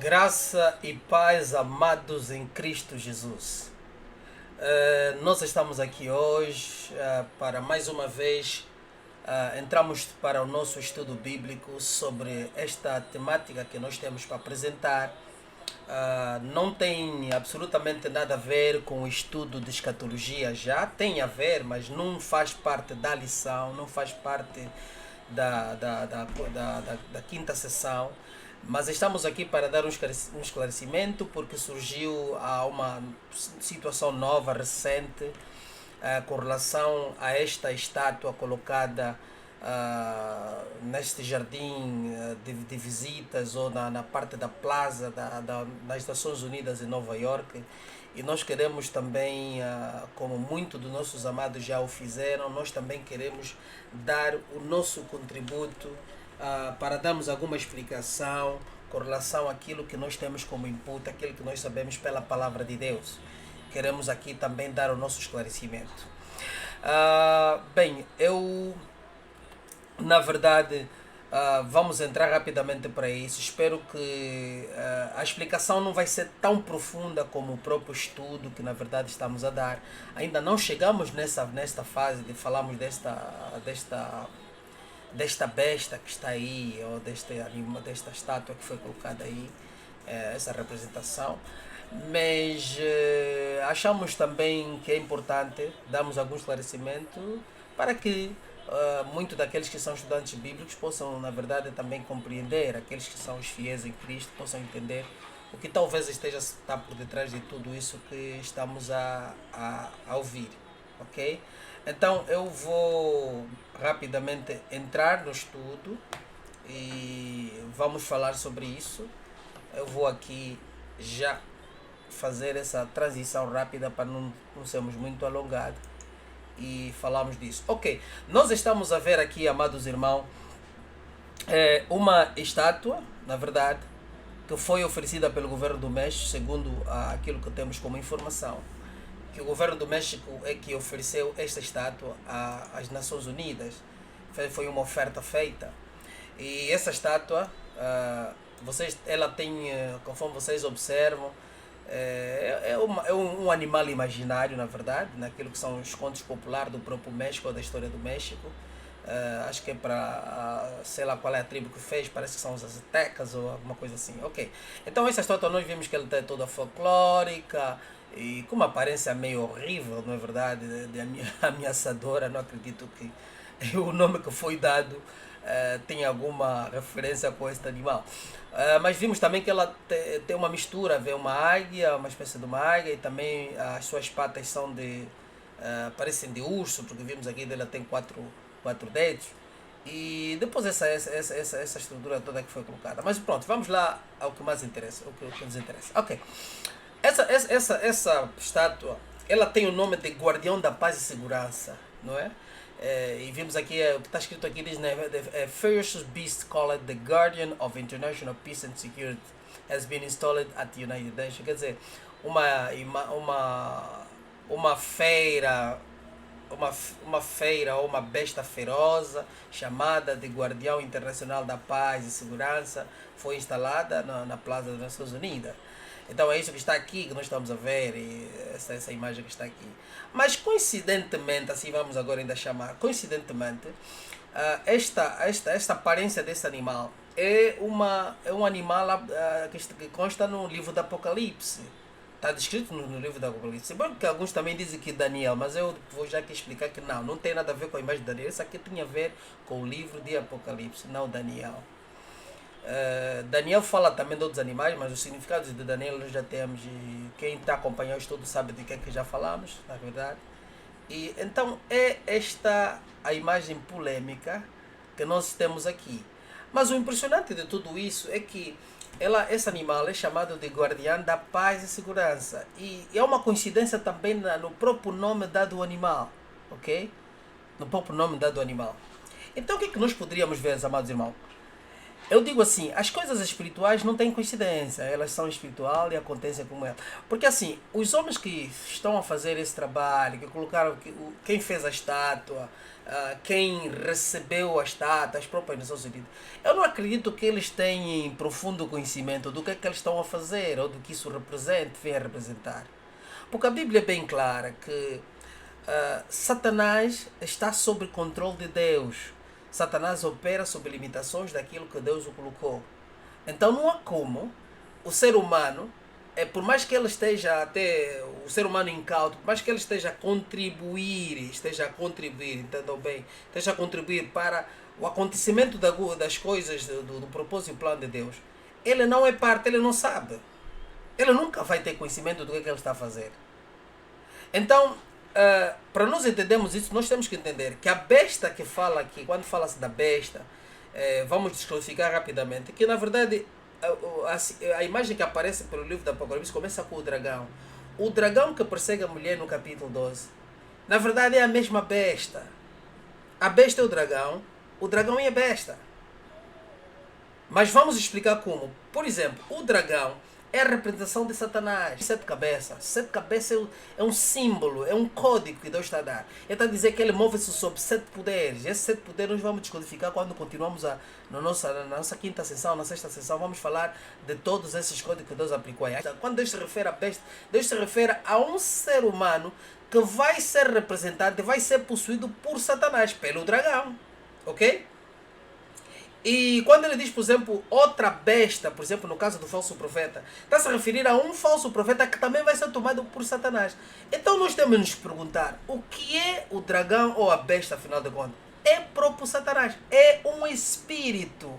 Graça e paz, amados em Cristo Jesus. Nós estamos aqui hoje para mais uma vez entramos para o nosso estudo bíblico sobre esta temática que nós temos para apresentar. Não tem absolutamente nada a ver com o estudo de escatologia, já tem a ver, mas não faz parte da lição, não faz parte da quinta sessão. Mas estamos aqui para dar um esclarecimento porque surgiu uma situação nova, recente, com relação a esta estátua colocada neste jardim de visitas ou na parte da plaza das Nações Unidas em Nova York. E nós queremos também, como muitos dos nossos amados já o fizeram, nós também queremos dar o nosso contributo para darmos alguma explicação com relação àquilo que nós temos como input, aquilo que nós sabemos pela palavra de Deus. Queremos aqui também dar o nosso esclarecimento. Bem, eu, na verdade, vamos entrar rapidamente para isso. Espero que a explicação não vai ser tão profunda como o próprio estudo que, na verdade, estamos a dar. Ainda não chegamos nesta fase de falarmos desta besta que está aí, ou desta estátua que foi colocada aí, essa representação. Mas achamos também que é importante darmos algum esclarecimento para que muitos daqueles que são estudantes bíblicos possam, na verdade, também compreender, aqueles que são os fiéis em Cristo possam entender o que talvez está por detrás de tudo isso que estamos a ouvir, ok? Então eu vou rapidamente entrar no estudo e vamos falar sobre isso. Eu vou aqui já fazer essa transição rápida para não sermos muito alongados e falarmos disso. Ok, nós estamos a ver aqui, amados irmãos, uma estátua, na verdade, que foi oferecida pelo governo do México, segundo aquilo que temos como informação, que o governo do México é que ofereceu esta estátua às Nações Unidas. Foi uma oferta feita. E essa estátua, ela tem, conforme vocês observam, é um animal imaginário, na verdade, naquilo que são os contos populares do próprio México, ou da história do México. Acho que é para, sei lá qual é a tribo que fez, parece que são os aztecas ou alguma coisa assim. Ok. Então essa estátua nós vimos que ela é toda folclórica e com uma aparência meio horrível, não é verdade, de ameaçadora. Não acredito que o nome que foi dado tem alguma referência com este animal. Mas vimos também que ela tem uma mistura, vê uma águia, uma espécie de uma águia, e também as suas patas são parecem de urso, porque vimos aqui dela tem quatro dedos. E depois essa estrutura toda que foi colocada. Mas pronto, vamos lá ao que mais interessa, o que nos interessa. Ok. Essa estátua, ela tem o nome de Guardião da Paz e Segurança, não é? E vimos aqui, o que está escrito aqui diz, né, the fierce beast called the Guardian of International Peace and Security has been installed at the United Nations. Quer dizer, uma feira, uma feira ou uma besta feroza chamada de Guardião Internacional da Paz e Segurança foi instalada na Plaza das Nações Unidas. Então é isso que está aqui, que nós estamos a ver, e essa imagem que está aqui. Mas coincidentemente, assim vamos agora ainda chamar, coincidentemente, esta aparência desse animal é um animal que consta no livro do Apocalipse. Está descrito no livro do Apocalipse. Bom, que alguns também dizem que Daniel, mas eu vou já aqui explicar que não tem nada a ver com a imagem de Daniel. Isso aqui tinha a ver com o livro de Apocalipse, não Daniel. Daniel fala também de outros animais, mas os significados de Daniel nós já temos, e quem está acompanhando o estudo sabe de que é que já falamos, na verdade. E então é esta a imagem polêmica que nós temos aqui. Mas o impressionante de tudo isso é que esse animal é chamado de Guardião da Paz e Segurança. E é uma coincidência também no próprio nome dado ao animal, ok? No próprio nome dado ao animal. Então o que é que nós poderíamos ver, amados irmãos? Eu digo assim, as coisas espirituais não têm coincidência, elas são espiritual e acontecem como ela. Porque assim, os homens que estão a fazer esse trabalho, que colocaram, quem fez a estátua, quem recebeu a estátua, as próprias Nações Unidas, eu não acredito que eles tenham profundo conhecimento do que é que eles estão a fazer ou do que isso representa, vem a representar. Porque a Bíblia é bem clara que Satanás está sob controle de Deus. Satanás opera sob limitações daquilo que Deus o colocou. Então não há como o ser humano, por mais que ele esteja até, o ser humano incauto, por mais que ele esteja a contribuir, entendam bem, esteja a contribuir para o acontecimento das coisas, do propósito e plano de Deus, ele não é parte, ele não sabe. Ele nunca vai ter conhecimento do que ele está a fazer. Então, para nós entendermos isso, nós temos que entender que a besta que fala aqui, quando fala-se da besta, vamos desclassificar rapidamente, que na verdade a imagem que aparece pelo livro do Apocalipse começa com o dragão. O dragão que persegue a mulher no capítulo 12, na verdade é a mesma besta. A besta é o dragão é a besta. Mas vamos explicar como. Por exemplo, o dragão é a representação de Satanás. Sete cabeças. Sete cabeças é um símbolo, é um código que Deus está a dar. Ele está a dizer que ele move-se sob 7 poderes. Esses 7 poderes nós vamos descodificar quando continuamos na nossa quinta sessão, na sexta sessão. Vamos falar de todos esses códigos que Deus aplicou aí. Quando Deus se refere a besta, Deus se refere a um ser humano que vai ser representado, vai ser possuído por Satanás, pelo dragão. Ok? E quando ele diz, por exemplo, outra besta, por exemplo, no caso do falso profeta, está a se referir a um falso profeta que também vai ser tomado por Satanás. Então nós temos de nos perguntar, o que é o dragão ou a besta, afinal de contas? É próprio Satanás, é um espírito.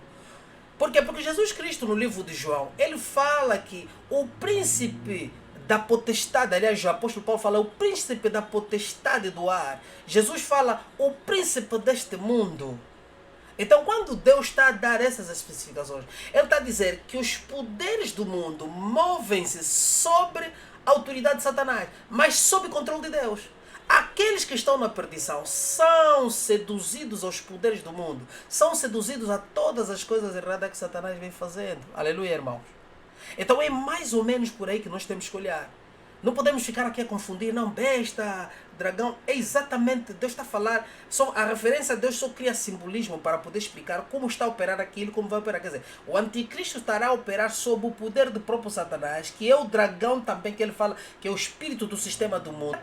Por quê? Porque Jesus Cristo, no livro de João, ele fala que o príncipe da potestade, aliás, o apóstolo Paulo fala, o príncipe da potestade do ar. Jesus fala, o príncipe deste mundo. Então, quando Deus está a dar essas especificações, Ele está a dizer que os poderes do mundo movem-se sobre a autoridade de Satanás, mas sob controle de Deus. Aqueles que estão na perdição são seduzidos aos poderes do mundo, são seduzidos a todas as coisas erradas que Satanás vem fazendo. Aleluia, irmãos. Então, é mais ou menos por aí que nós temos que olhar. Não podemos ficar aqui a confundir, não, besta, dragão. É exatamente, Deus está a falar, a referência a Deus só cria simbolismo para poder explicar como está a operar aquilo, como vai operar. Quer dizer, o anticristo estará a operar sob o poder do próprio Satanás, que é o dragão também, que ele fala, que é o espírito do sistema do mundo.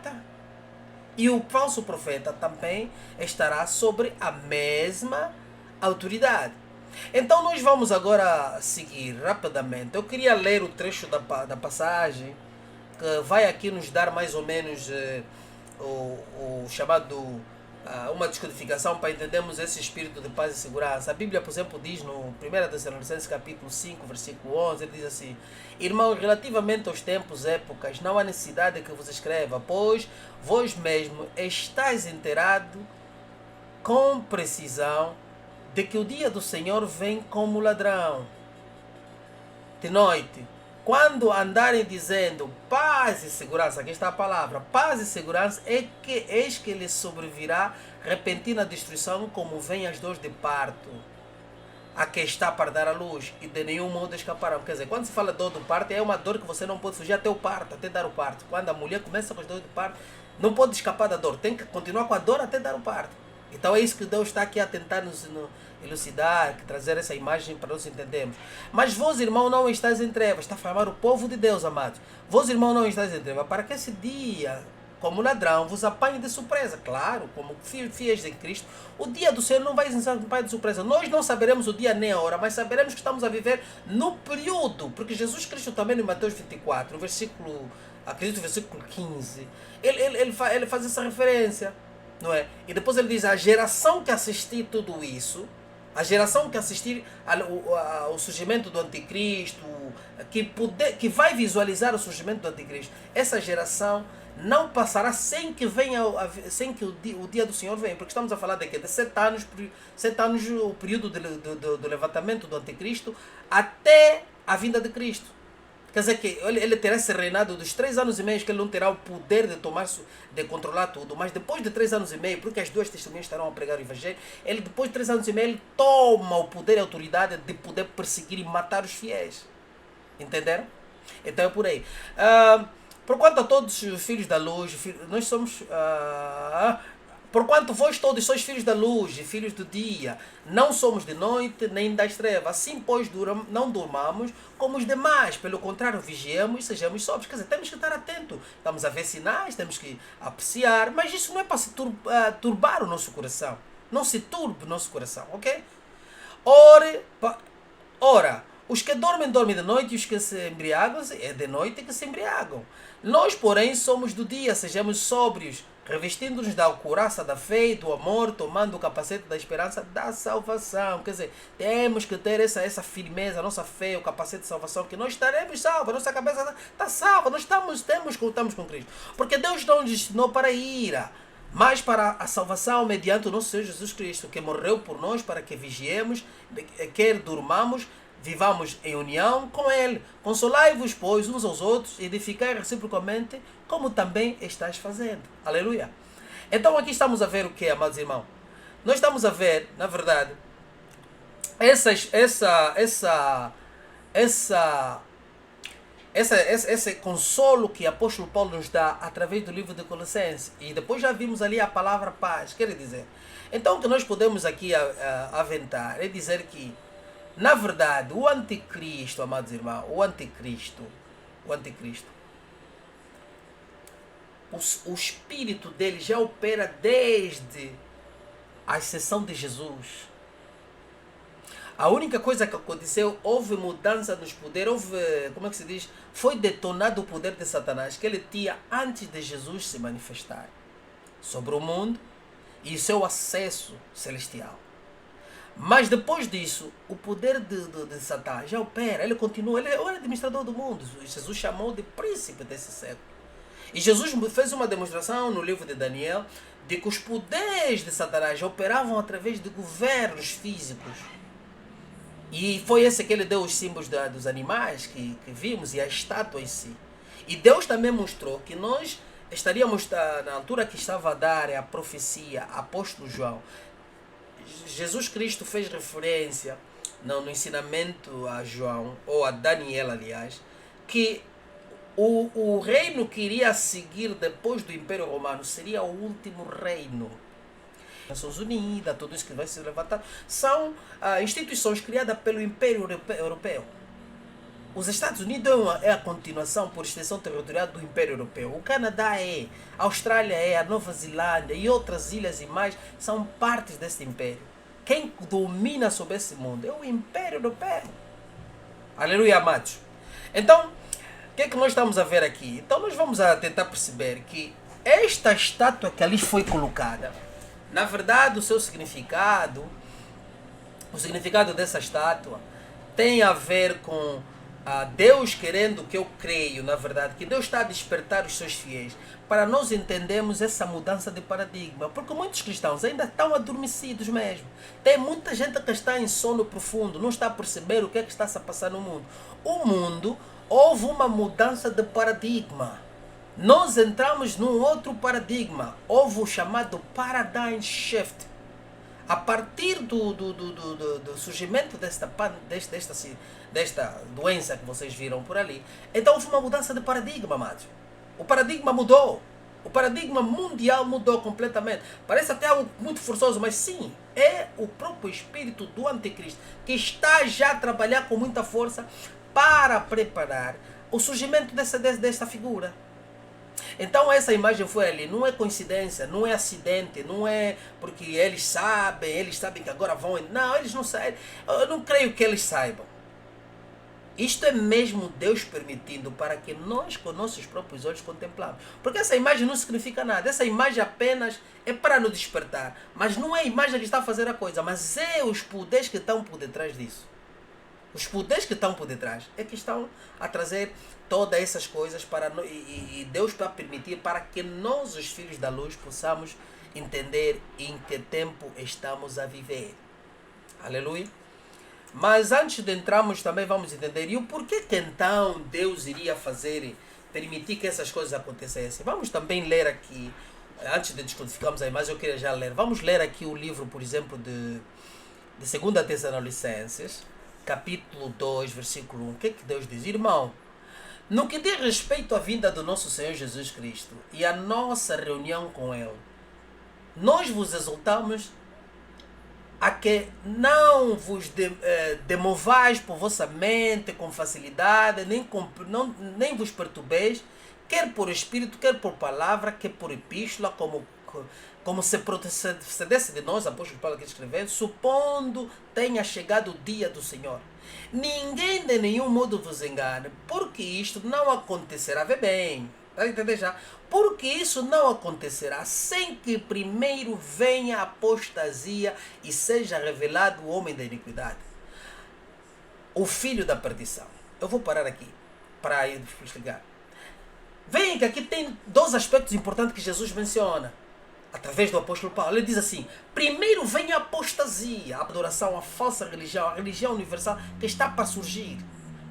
E o falso profeta também estará sobre a mesma autoridade. Então nós vamos agora seguir rapidamente. Eu queria ler o trecho da passagem, que vai aqui nos dar mais ou menos o chamado, uma descodificação para entendermos esse espírito de paz e segurança. A Bíblia, por exemplo, diz no 1 Tessalonicenses capítulo 5, versículo 11, ele diz assim: irmãos, relativamente aos tempos, épocas, não há necessidade que vos escreva, pois vós mesmo estáis inteirados com precisão de que o dia do Senhor vem como ladrão de noite. Quando andarem dizendo paz e segurança, aqui está a palavra, paz e segurança, eis que lhes sobrevirá repentina destruição, como vem as dores de parto, a que está para dar a luz, e de nenhum modo escaparão. Quer dizer, quando se fala dor do parto, é uma dor que você não pode fugir até o parto, até dar o parto. Quando a mulher começa com as dores de parto, não pode escapar da dor, tem que continuar com a dor até dar o parto. Então é isso que Deus está aqui a tentar nos elucidar, trazer essa imagem para nós entendermos. Mas vós, irmão, não estáis em trevas. Está a falar o povo de Deus, amados. Vós, irmão, não estáis em trevas, para que esse dia, como ladrão, vos apanhe de surpresa. Claro, como fiéis em Cristo, o dia do Senhor não vai nos apanhar de surpresa. Nós não saberemos o dia nem a hora, mas saberemos que estamos a viver no período. Porque Jesus Cristo também, no Mateus 24, acredito, versículo 15, ele faz essa referência. Não é? E depois ele diz, a geração que assistir tudo isso, a geração que assistir ao surgimento do anticristo, que vai visualizar o surgimento do anticristo, essa geração não passará sem que o dia do Senhor venha, porque estamos a falar de 7 anos, o período do levantamento do anticristo até a vinda de Cristo. Quer dizer que ele terá esse reinado dos 3 anos e meio, que ele não terá o poder de de controlar tudo. Mas depois de 3 anos e meio, porque as duas testemunhas estarão a pregar o evangelho, ele depois de 3 anos e meio, ele toma o poder e a autoridade de poder perseguir e matar os fiéis. Entenderam? Então é por aí. Porquanto a todos os filhos da luz, nós somos... porquanto vós todos sois filhos da luz e filhos do dia, não somos de noite nem das trevas. Assim, pois, não durmamos como os demais. Pelo contrário, vigiemos e sejamos sóbrios. Quer dizer, temos que estar atentos. Estamos a ver sinais, temos que apreciar, mas isso não é para se turbar o nosso coração. Não se turbe o nosso coração, ok? Ora, os que dormem, dormem de noite, e os que se embriagam, é de noite que se embriagam. Nós, porém, somos do dia, sejamos sóbrios, revestindo-nos da couraça da fé e do amor, tomando o capacete da esperança da salvação. Quer dizer, temos que ter essa firmeza, a nossa fé, o capacete de salvação, que nós estaremos salvos, a nossa cabeça está salva, nós estamos com Cristo. Porque Deus não nos destinou para a ira, mas para a salvação mediante o nosso Senhor Jesus Cristo, que morreu por nós para que vigiemos, quer durmamos, vivamos em união com Ele. Consolai-vos, pois, uns aos outros, e edificai reciprocamente, como também estás fazendo. Aleluia. Então aqui estamos a ver o que, amados irmãos? Nós estamos a ver, na verdade, esse consolo que o apóstolo Paulo nos dá através do livro de Colossenses. E depois já vimos ali a palavra paz, quer dizer. Então o que nós podemos aqui aventar é dizer que, na verdade, o anticristo, amados irmãos, o anticristo, o espírito dele já opera desde a ascensão de Jesus. A única coisa que aconteceu, houve mudança nos poderes, como é que se diz? Foi detonado o poder de Satanás que ele tinha antes de Jesus se manifestar sobre o mundo e o seu acesso celestial. Mas depois disso, o poder de Satanás já opera, ele continua, ele é o administrador do mundo. Jesus chamou de príncipe desse século. E Jesus fez uma demonstração no livro de Daniel de que os poderes de Satanás operavam através de governos físicos. E foi esse que ele deu os símbolos dos animais que vimos e a estátua em si. E Deus também mostrou que nós estaríamos na altura que estava a dar a profecia, apóstolo João. Jesus Cristo fez referência no ensinamento a João, ou a Daniel, aliás, que o reino que iria seguir depois do Império Romano seria o último reino. Nações Unidas, tudo isso que vai se levantar, são instituições criadas pelo Império Europeu. Os Estados Unidos é a continuação por extensão territorial do Império Europeu. O Canadá a Austrália a Nova Zelândia e outras ilhas e mais são partes desse império. Quem domina sobre esse mundo é o Império Europeu. Aleluia, amados. Então, o que é que nós estamos a ver aqui? Então nós vamos tentar perceber que esta estátua que ali foi colocada, na verdade o significado dessa estátua tem a ver com Deus querendo, que eu creio, na verdade, que Deus está a despertar os seus fiéis para nós entendermos essa mudança de paradigma, porque muitos cristãos ainda estão adormecidos mesmo. Tem muita gente que está em sono profundo, não está a perceber o que é que está a passar no mundo. O mundo, houve uma mudança de paradigma. Nós entramos num outro paradigma. Houve o chamado paradigm shift. A partir do surgimento desta doença que vocês viram por ali, então houve uma mudança de paradigma, amados. O paradigma mudou. O paradigma mundial mudou completamente. Parece até algo muito forçoso, mas sim, é o próprio espírito do anticristo que está já a trabalhar com muita força para preparar o surgimento dessa figura. Então essa imagem foi ali, não é coincidência, não é acidente, não é porque eles sabem que agora vão... Não, eles não sabem, eu não creio que eles saibam. Isto é mesmo Deus permitindo para que nós com nossos próprios olhos contemplamos. Porque essa imagem não significa nada, essa imagem apenas é para nos despertar. Mas não é a imagem que está a fazer a coisa, mas é os poderes que estão por detrás disso. Os poderes que estão por detrás é que estão a trazer todas essas coisas e Deus para permitir para que nós, os filhos da luz, possamos entender em que tempo estamos a viver. Aleluia. Mas antes de entrarmos também vamos entender e o porquê que então Deus iria fazer, permitir que essas coisas acontecessem. Vamos também ler aqui, antes de descodificarmos aí, mas eu queria já ler. Vamos ler aqui o livro, por exemplo, de 2 Tessalonicenses, capítulo 2, versículo 1. O que é que Deus diz? Irmão, no que diz respeito à vinda do nosso Senhor Jesus Cristo e à nossa reunião com Ele, nós vos exortamos a que não vos demovais por vossa mente com facilidade, nem vos perturbeis, quer por espírito, quer por palavra, quer por epístola, como se procedesse de nós, apóstolo Paulo aqui escrevendo, supondo tenha chegado o dia do Senhor. Ninguém de nenhum modo vos engane, porque isto não acontecerá. Vê bem, está a entender já? Porque isso não acontecerá sem que primeiro venha a apostasia e seja revelado o homem da iniquidade, o filho da perdição. Eu vou parar aqui para explicar. Veem que aqui tem dois aspectos importantes que Jesus menciona através do apóstolo Paulo. Ele diz assim: primeiro vem a apostasia, a adoração, a falsa religião, a religião universal que está para surgir.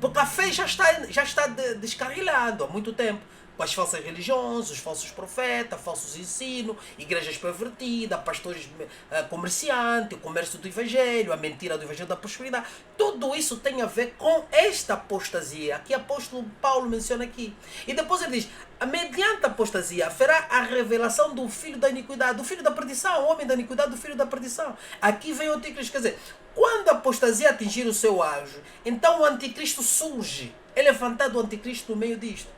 Porque a fé já está descarrilhando há muito tempo. Com as falsas religiões, os falsos profetas, falsos ensinos, igrejas pervertidas, pastores comerciantes, o comércio do evangelho, a mentira do evangelho da prosperidade. Tudo isso tem a ver com esta apostasia que o apóstolo Paulo menciona aqui. E depois ele diz: mediante a apostasia haverá a revelação do filho da iniquidade, do filho da perdição, o homem da iniquidade, do filho da perdição. Aqui vem o anticristo. Quer dizer, quando a apostasia atingir o seu auge, então o anticristo surge. É levantado o anticristo no meio disto.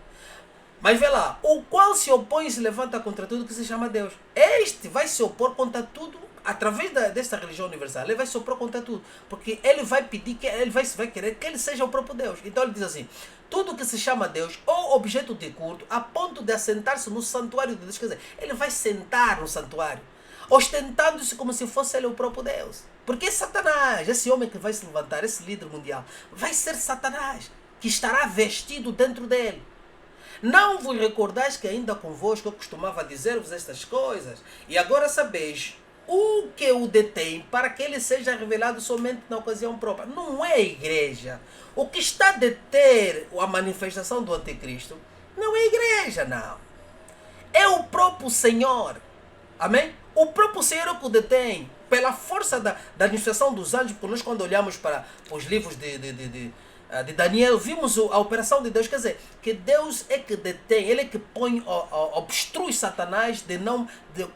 Mas vê lá, o qual se opõe e se levanta contra tudo que se chama Deus. Este vai se opor contra tudo, através desta religião universal. Ele vai se opor contra tudo. Porque ele vai pedir, ele vai querer que ele seja o próprio Deus. Então ele diz assim: tudo que se chama Deus ou objeto de culto, a ponto de assentar-se no santuário de Deus. Quer dizer, ele vai sentar no santuário, ostentando-se como se fosse ele o próprio Deus. Porque é Satanás, esse homem que vai se levantar, esse líder mundial, vai ser Satanás, que estará vestido dentro dele. Não vos recordais que ainda convosco eu costumava dizer-vos estas coisas? E agora sabeis o que o detém para que ele seja revelado somente na ocasião própria. Não é a igreja. O que está a deter a manifestação do anticristo não é a igreja, não. É o próprio Senhor. Amém? O próprio Senhor é o que o detém. Pela força da administração dos anjos, porque nós quando olhamos para os livros de Daniel, vimos a operação de Deus. Quer dizer, que Deus é que detém, ele é que põe, obstrui Satanás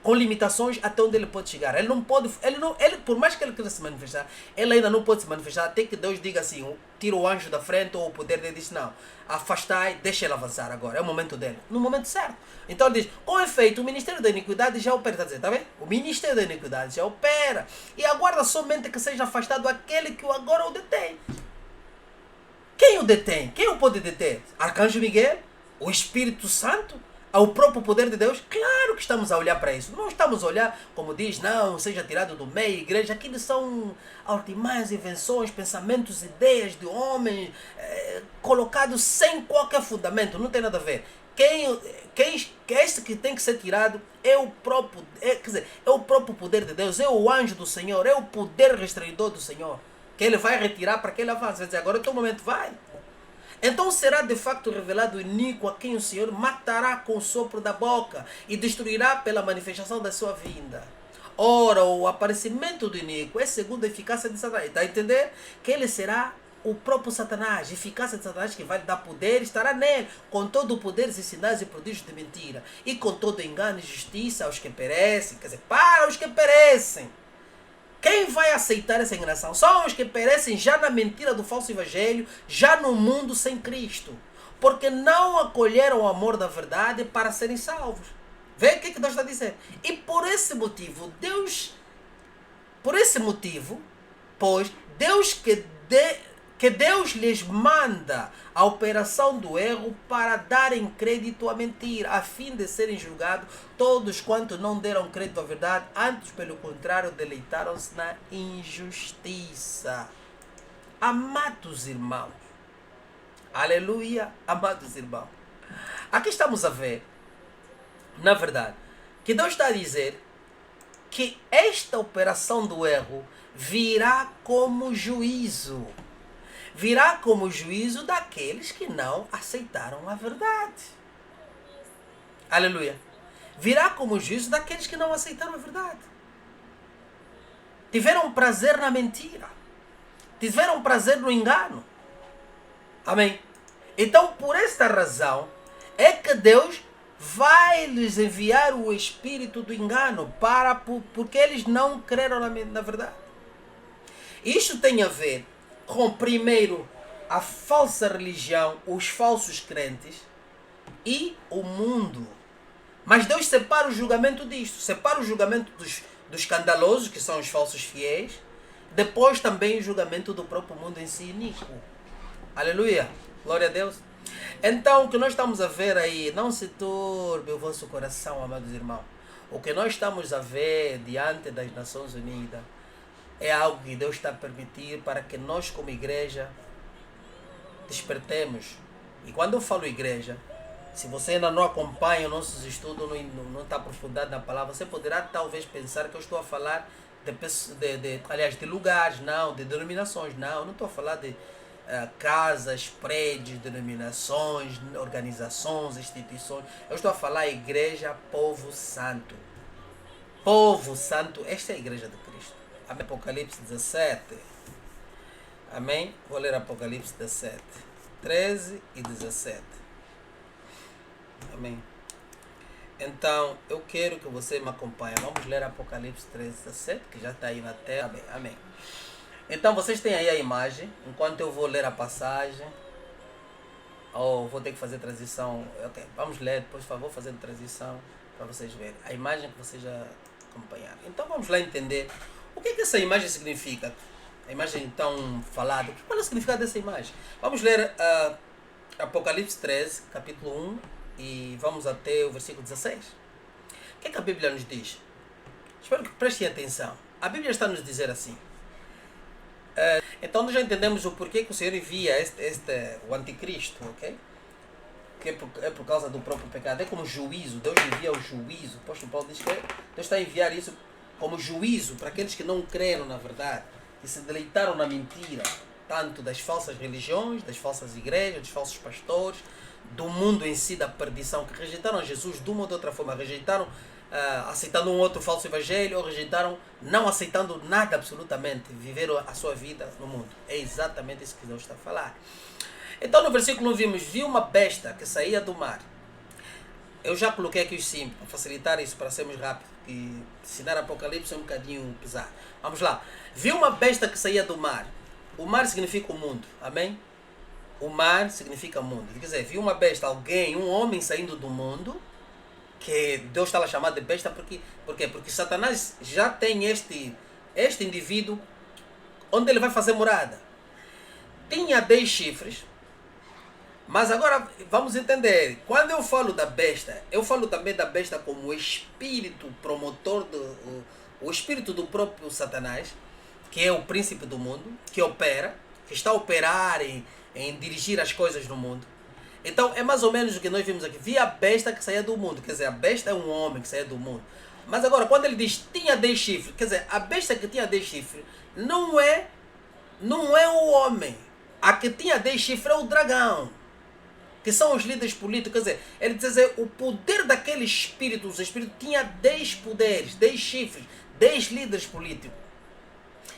com limitações até onde ele pode chegar. Ele não pode, ele, por mais que ele queira se manifestar, ele ainda não pode se manifestar até que Deus diga assim: tira o anjo da frente, ou o poder dele diz: não, afastai, deixa ele avançar agora, é o momento dele, no momento certo. Então ele diz: com efeito, o ministério da iniquidade já opera. Está dizendo, tá vendo? O ministério da iniquidade já opera e aguarda somente que seja afastado aquele que agora o detém. Quem o detém? Quem o pode deter? Arcanjo Miguel? O Espírito Santo? O próprio poder de Deus? Claro que estamos a olhar para isso. Não estamos a olhar, como diz, não, seja tirado do meio, igreja. Aquilo são ultimas invenções, pensamentos, ideias de homens colocados sem qualquer fundamento. Não tem nada a ver. Esse que tem que ser tirado é o próprio, quer dizer, é o próprio poder de Deus, é o anjo do Senhor, é o poder restringidor do Senhor, que ele vai retirar para que ele avance. Vai dizer, agora é o teu momento, vai. Então será de facto revelado o iníquo a quem o Senhor matará com o sopro da boca e destruirá pela manifestação da sua vinda. Ora, o aparecimento do iníquo é segundo a eficácia de Satanás. Está a entender? Que ele será o próprio Satanás, a eficácia de Satanás que vai lhe dar poder, estará nele, com todo o poder e sinais e prodígios de mentira, e com todo engano e justiça aos que perecem, quer dizer, para os que perecem. Quem vai aceitar essa enganação? São os que perecem já na mentira do falso evangelho, já no mundo sem Cristo, porque não acolheram o amor da verdade para serem salvos. Vê o que Deus está dizendo. E por esse motivo, pois, Deus lhes manda a operação do erro para darem crédito à mentira, a fim de serem julgados todos quantos não deram crédito à verdade, antes, pelo contrário, deleitaram-se na injustiça. Amados irmãos, aleluia, amados irmãos, aqui estamos a ver, na verdade, que Deus está a dizer que esta operação do erro virá como juízo. Virá como juízo daqueles que não aceitaram a verdade. Aleluia. Virá como juízo daqueles que não aceitaram a verdade. Tiveram prazer na mentira. Tiveram prazer no engano. Amém? Então, por esta razão, é que Deus vai lhes enviar o espírito do engano porque eles não creram na verdade. Isto tem a ver com, primeiro, a falsa religião, os falsos crentes e o mundo. Mas Deus separa o julgamento disto. Separa o julgamento dos escandalosos, que são os falsos fiéis. Depois também o julgamento do próprio mundo em si iníquo. Aleluia. Glória a Deus. Então, o que nós estamos a ver aí, não se turbe o vosso coração, amados irmãos. O que nós estamos a ver diante das Nações Unidas é algo que Deus está a permitir para que nós, como igreja, despertemos. E quando eu falo igreja, se você ainda não acompanha nossos estudos, não está aprofundado na palavra, você poderá talvez pensar que eu estou a falar de lugares, não, de denominações. Não estou a falar de casas, prédios, denominações, organizações, instituições. Eu estou a falar igreja, povo santo. Povo santo, esta é a igreja de Cristo. Amém. Apocalipse 17. Amém. Vou ler Apocalipse 17, 13 e 17. Amém. Então, eu quero que você me acompanhe. Vamos ler Apocalipse 13, 17, que já está aí na tela. Amém. Amém. Então, vocês têm aí a imagem. Enquanto eu vou ler a passagem, ou vou ter que fazer transição. Ok, vamos ler, depois, por favor, fazendo transição para vocês verem. A imagem que vocês já acompanharam. Então, vamos lá entender o que essa imagem significa. A imagem tão falada. Qual é o significado dessa imagem? Vamos ler Apocalipse 13, capítulo 1, e vamos até o versículo 16. O que é que a Bíblia nos diz? Espero que prestem atenção. A Bíblia está a nos dizer assim. Então nós já entendemos o porquê que o Senhor envia o anticristo, ok? Que é por causa do próprio pecado. É como juízo. Deus envia o juízo. O apóstolo Paulo diz que Deus está a enviar isso como juízo para aqueles que não creram na verdade, que se deleitaram na mentira, tanto das falsas religiões, das falsas igrejas, dos falsos pastores, do mundo em si, da perdição, que rejeitaram Jesus de uma ou de outra forma, rejeitaram aceitando um outro falso evangelho, ou rejeitaram não aceitando nada absolutamente, viveram a sua vida no mundo. É exatamente isso que Deus está a falar. Então no versículo 1 vimos, viu uma besta que saía do mar. Eu já coloquei aqui os símbolos, para facilitar isso, para sermos rápidos, que ensinar Apocalipse é um bocadinho pesado. Vamos lá. Viu uma besta que saía do mar. O mar significa o mundo, amém? O mar significa mundo. Quer dizer, viu uma besta, alguém, um homem saindo do mundo, que Deus está a chamar de besta, por quê? Porque Satanás já tem este indivíduo onde ele vai fazer morada. Tinha 10 chifres, mas agora vamos entender, quando eu falo da besta, eu falo também da besta como o espírito promotor, o espírito do próprio Satanás, que é o príncipe do mundo, que opera, que está a operar em dirigir as coisas no mundo. Então é mais ou menos o que nós vimos aqui. Vi a besta que saía do mundo. Quer dizer, a besta é um homem que saía do mundo. Mas agora, quando ele diz tinha 10 chifres, quer dizer, a besta que tinha 10 chifres não é o homem. A que tinha 10 chifres é o dragão, que são os líderes políticos. Quer dizer, ele diz o poder daquele espírito, os espíritos tinha 10 poderes, 10 chifres, 10 líderes políticos.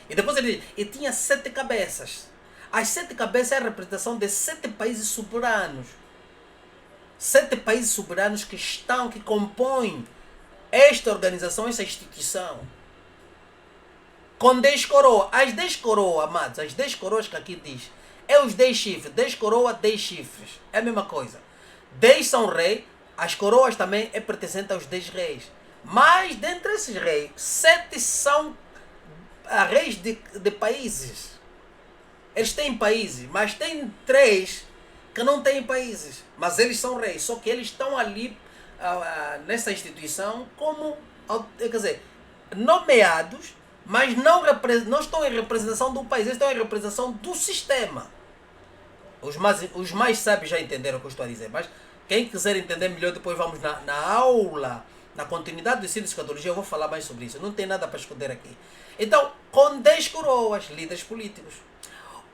E depois ele diz, e tinha 7 cabeças. As 7 cabeças é a representação de 7 países soberanos. 7 países soberanos que compõem esta organização, essa instituição. Com 10 coroas. As 10 coroas, amados, as 10 coroas que aqui diz, é os 10 chifres. 10 coroas, 10 chifres. É a mesma coisa. 10 são reis, as coroas também é pertencente aos 10 reis. Mas dentre esses reis, 7 são reis de países. Eles têm países, mas tem 3 que não têm países. Mas eles são reis, só que eles estão ali nessa instituição como, quer dizer, nomeados, mas não estão em representação do país, eles estão em representação do sistema. Os mais sábios já entenderam o que eu estou a dizer, mas quem quiser entender melhor, depois vamos na aula Na continuidade do ensino de escatologia eu vou falar mais sobre isso. Não tem nada para esconder aqui. Então, com 10 coroas, líderes políticos.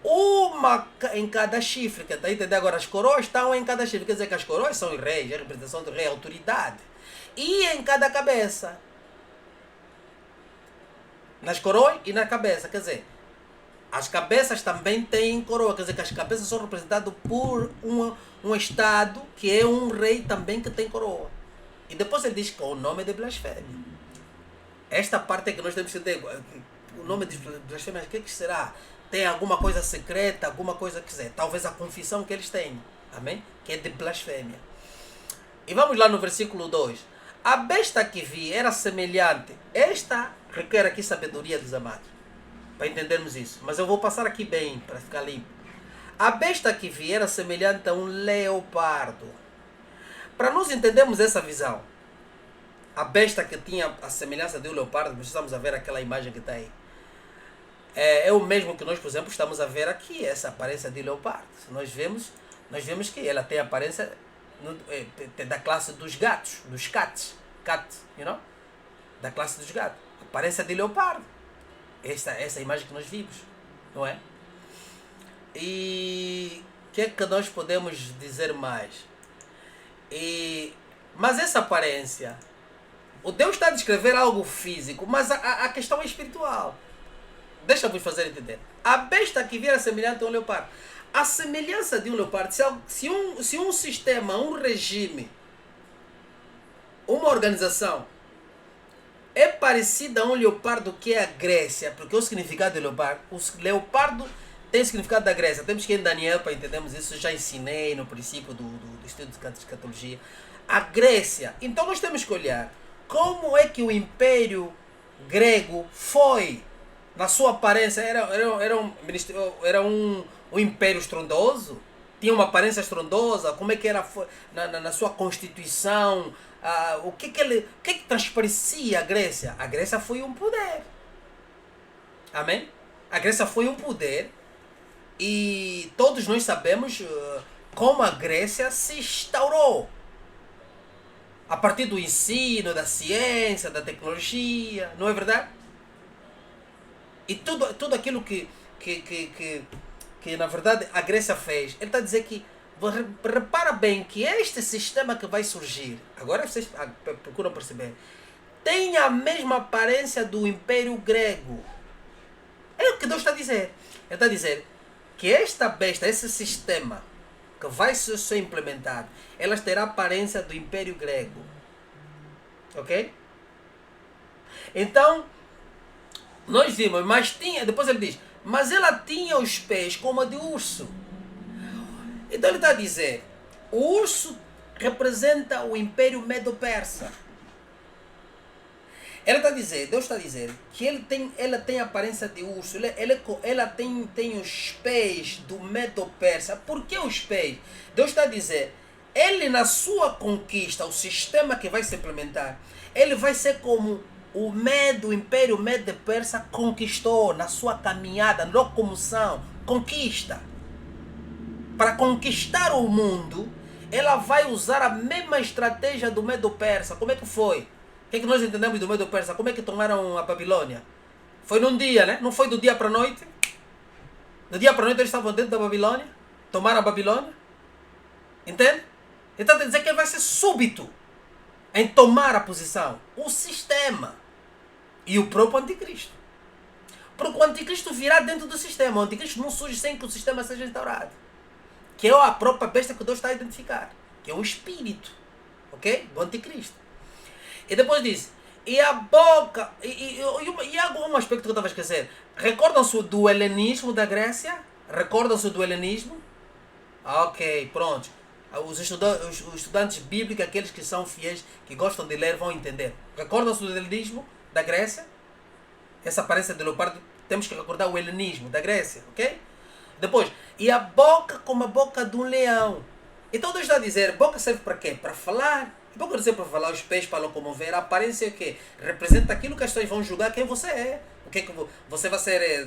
Uma em cada chifre, que está entendendo agora? As coroas estão em cada chifre. Quer dizer que as coroas são os reis, a representação do rei, a autoridade. E em cada cabeça. Nas coroas e na cabeça. Quer dizer, as cabeças também têm coroa. Quer dizer que as cabeças são representadas por um estado que é um rei também que tem coroa. E depois ele diz que o nome é de blasfêmia. Esta parte é que nós temos que entender. O nome de blasfêmia, o que será? Tem alguma coisa secreta, alguma coisa que quiser. Talvez a confissão que eles têm. Amém? Que é de blasfêmia. E vamos lá no versículo 2. A besta que vi era semelhante. Esta requer aqui sabedoria dos amados. Para entendermos isso. Mas eu vou passar aqui bem, para ficar limpo. A besta que vi era semelhante a um leopardo. Para nós entendermos essa visão, a besta que tinha a semelhança de um leopardo, precisamos a ver aquela imagem que está aí. É o mesmo que nós, por exemplo, estamos a ver aqui, essa aparência de leopardo. Nós vemos que ela tem a aparência da classe dos gatos, dos cats, da classe dos gatos. Aparência de leopardo. Essa imagem que nós vimos, não é? E o que é que nós podemos dizer mais? Mas essa aparência, o Deus está a descrever algo físico, mas a questão é espiritual. Deixa-me fazer entender. A besta que viera semelhante a um leopardo. A semelhança de um leopardo, se um sistema, um regime, uma organização é parecida a um leopardo que é a Grécia, porque o significado de leopardo, o leopardo tem o significado da Grécia. Temos que ir em Daniel para entendermos isso, já ensinei no princípio do estudo de escatologia. A Grécia. Então nós temos que olhar como é que o Império Grego foi, na sua aparência, era um império estrondoso, tinha uma aparência estrondosa, como é que era na sua constituição, o que transparecia a Grécia? A Grécia foi um poder. Amém? A Grécia foi um poder e todos nós sabemos como a Grécia se instaurou. A partir do ensino, da ciência, da tecnologia, não é verdade? E tudo aquilo que na verdade a Grécia fez. Ele está a dizer que, repara bem que este sistema que vai surgir, agora vocês procuram perceber, tem a mesma aparência do Império Grego. É o que Deus está a dizer. Ele está a dizer que esta besta, esse sistema que vai ser implementado, elas terá a aparência do Império Grego. Ok? Então, nós vimos, mas tinha, depois ele diz, mas ela tinha os pés como a de urso. Então ele está a dizer, o urso representa o Império Medo-Persa. Deus está a dizer que ela tem a aparência de urso, ela tem os pés do Medo-Persa. Por que os pés? Deus está a dizer, ele na sua conquista, o sistema que vai se implementar, ele vai ser como o Império Medo-Persa conquistou na sua caminhada, locomoção, conquista. Para conquistar o mundo, ela vai usar a mesma estratégia do Medo-Persa. Como é que foi? O que nós entendemos do Medo-Persa? Como é que tomaram a Babilônia? Foi num dia, né? Não foi do dia para a noite. Do dia para a noite eles estavam dentro da Babilônia. Tomaram a Babilônia. Entende? Então quer dizer que ele vai ser súbito em tomar a posição. O sistema. E o próprio anticristo. Porque o anticristo virá dentro do sistema. O anticristo não surge sem que o sistema seja instaurado. Que é a própria besta que Deus está a identificar. Que é o espírito. Ok? Do anticristo. E depois diz, e a boca, e algum aspecto que eu estava a esquecer. Recordam-se do helenismo da Grécia? Recordam-se do helenismo? Ok, pronto. Os estudantes bíblicos, aqueles que são fiéis, que gostam de ler, vão entender. Recordam-se do helenismo da Grécia? Essa aparência de leopardo, temos que recordar o helenismo da Grécia, ok? Depois, e a boca como a boca de um leão. Então Deus está a dizer, boca serve para quê? Para falar. Não quero dizer para falar, os pés para locomover. A aparência é o quê? Representa aquilo que as pessoas vão julgar quem você é. O que você vai ser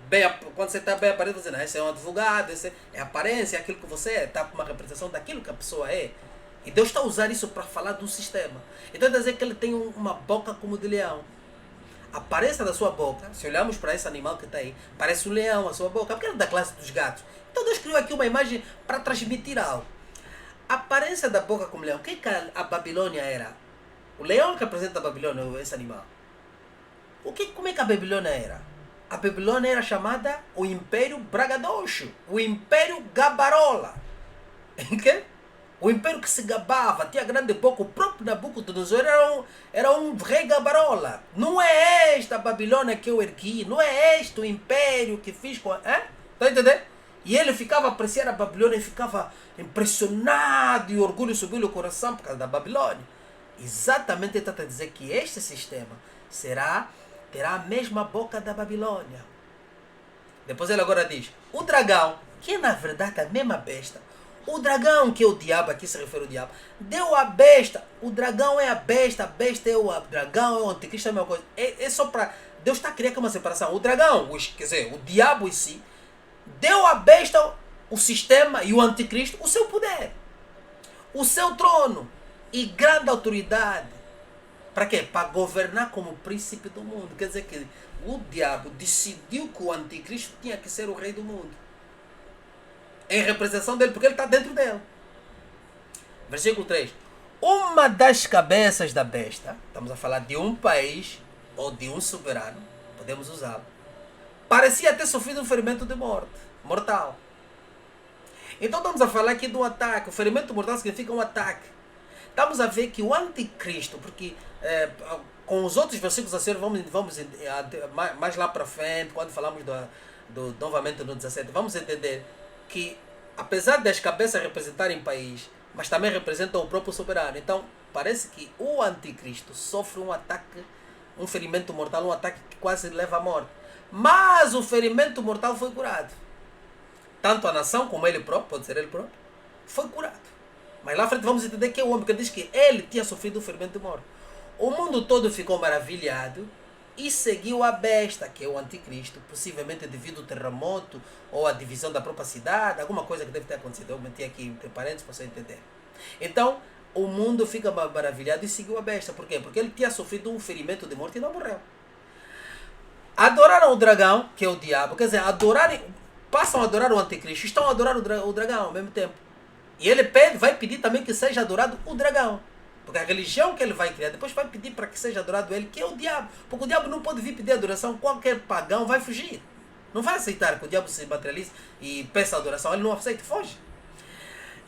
bem, quando você está bem aparecido, você dizer, esse é um advogado, esse é a aparência, é aquilo que você é. Está com uma representação daquilo que a pessoa é. E Deus está a usar isso para falar do sistema. Então quer dizer que ele tem uma boca como de leão. A aparência da sua boca, se olharmos para esse animal que está aí, parece um leão, a sua boca, porque ele é da classe dos gatos. Então Deus criou aqui uma imagem para transmitir algo. A aparência da boca como leão, o que a Babilônia era? O leão que representa a Babilônia, esse animal. Como é que a Babilônia era? A Babilônia era chamada o Império Bragadocio, o Império Gabarola. O império que se gabava, tinha grande boca, o próprio Nabucodonosor era um rei gabarola. Não é esta Babilônia que eu ergui, não é este o império que fiz com... Está entendendo? E ele ficava a apreciar a Babilônia e ficava impressionado e o orgulho subiu no coração por causa da Babilônia. Exatamente ele está a dizer que este sistema terá a mesma boca da Babilônia. Depois ele agora diz, o dragão, que na verdade é a mesma besta, o dragão, que é o diabo, aqui se refere ao diabo, deu a besta. O dragão é a besta é o dragão, é o anticristo, é a mesma coisa. É só para... Deus está a criar uma separação. O dragão, quer dizer, o diabo em si, deu a besta, o sistema e o anticristo, o seu poder, o seu trono e grande autoridade. Para quê? Para governar como príncipe do mundo. Quer dizer que o diabo decidiu que o anticristo tinha que ser o rei do mundo. Em representação dele, porque ele está dentro dele. Versículo 3. Uma das cabeças da besta, estamos a falar de um país ou de um soberano, podemos usá-lo, parecia ter sofrido um ferimento de morte, mortal. Então estamos a falar aqui de um ataque. O ferimento mortal significa um ataque. Estamos a ver que o anticristo, porque com os outros versículos a ser, vamos mais lá para frente, quando falamos novamente no 17, vamos entender que apesar das cabeças representarem país, mas também representam o próprio soberano. Então parece que o anticristo sofre um ataque, um ferimento mortal, um ataque que quase leva à morte. Mas o ferimento mortal foi curado. Tanto a nação como ele próprio, pode ser ele próprio, foi curado. Mas lá à frente vamos entender que é o homem que diz que ele tinha sofrido um ferimento de morte. O mundo todo ficou maravilhado e seguiu a besta, que é o anticristo, possivelmente devido ao terremoto ou à divisão da própria cidade, alguma coisa que deve ter acontecido. Eu meti aqui entre parênteses para você entender. Então, o mundo fica maravilhado e seguiu a besta. Por quê? Porque ele tinha sofrido um ferimento de morte e não morreu. Adoraram o dragão, que é o diabo, quer dizer, passam a adorar o anticristo, estão a adorar o dragão ao mesmo tempo. E ele vai pedir também que seja adorado o dragão. Porque a religião que ele vai criar, depois vai pedir para que seja adorado ele, que é o diabo. Porque o diabo não pode vir pedir adoração, qualquer pagão vai fugir. Não vai aceitar que o diabo se materialize e peça adoração, ele não aceita, foge.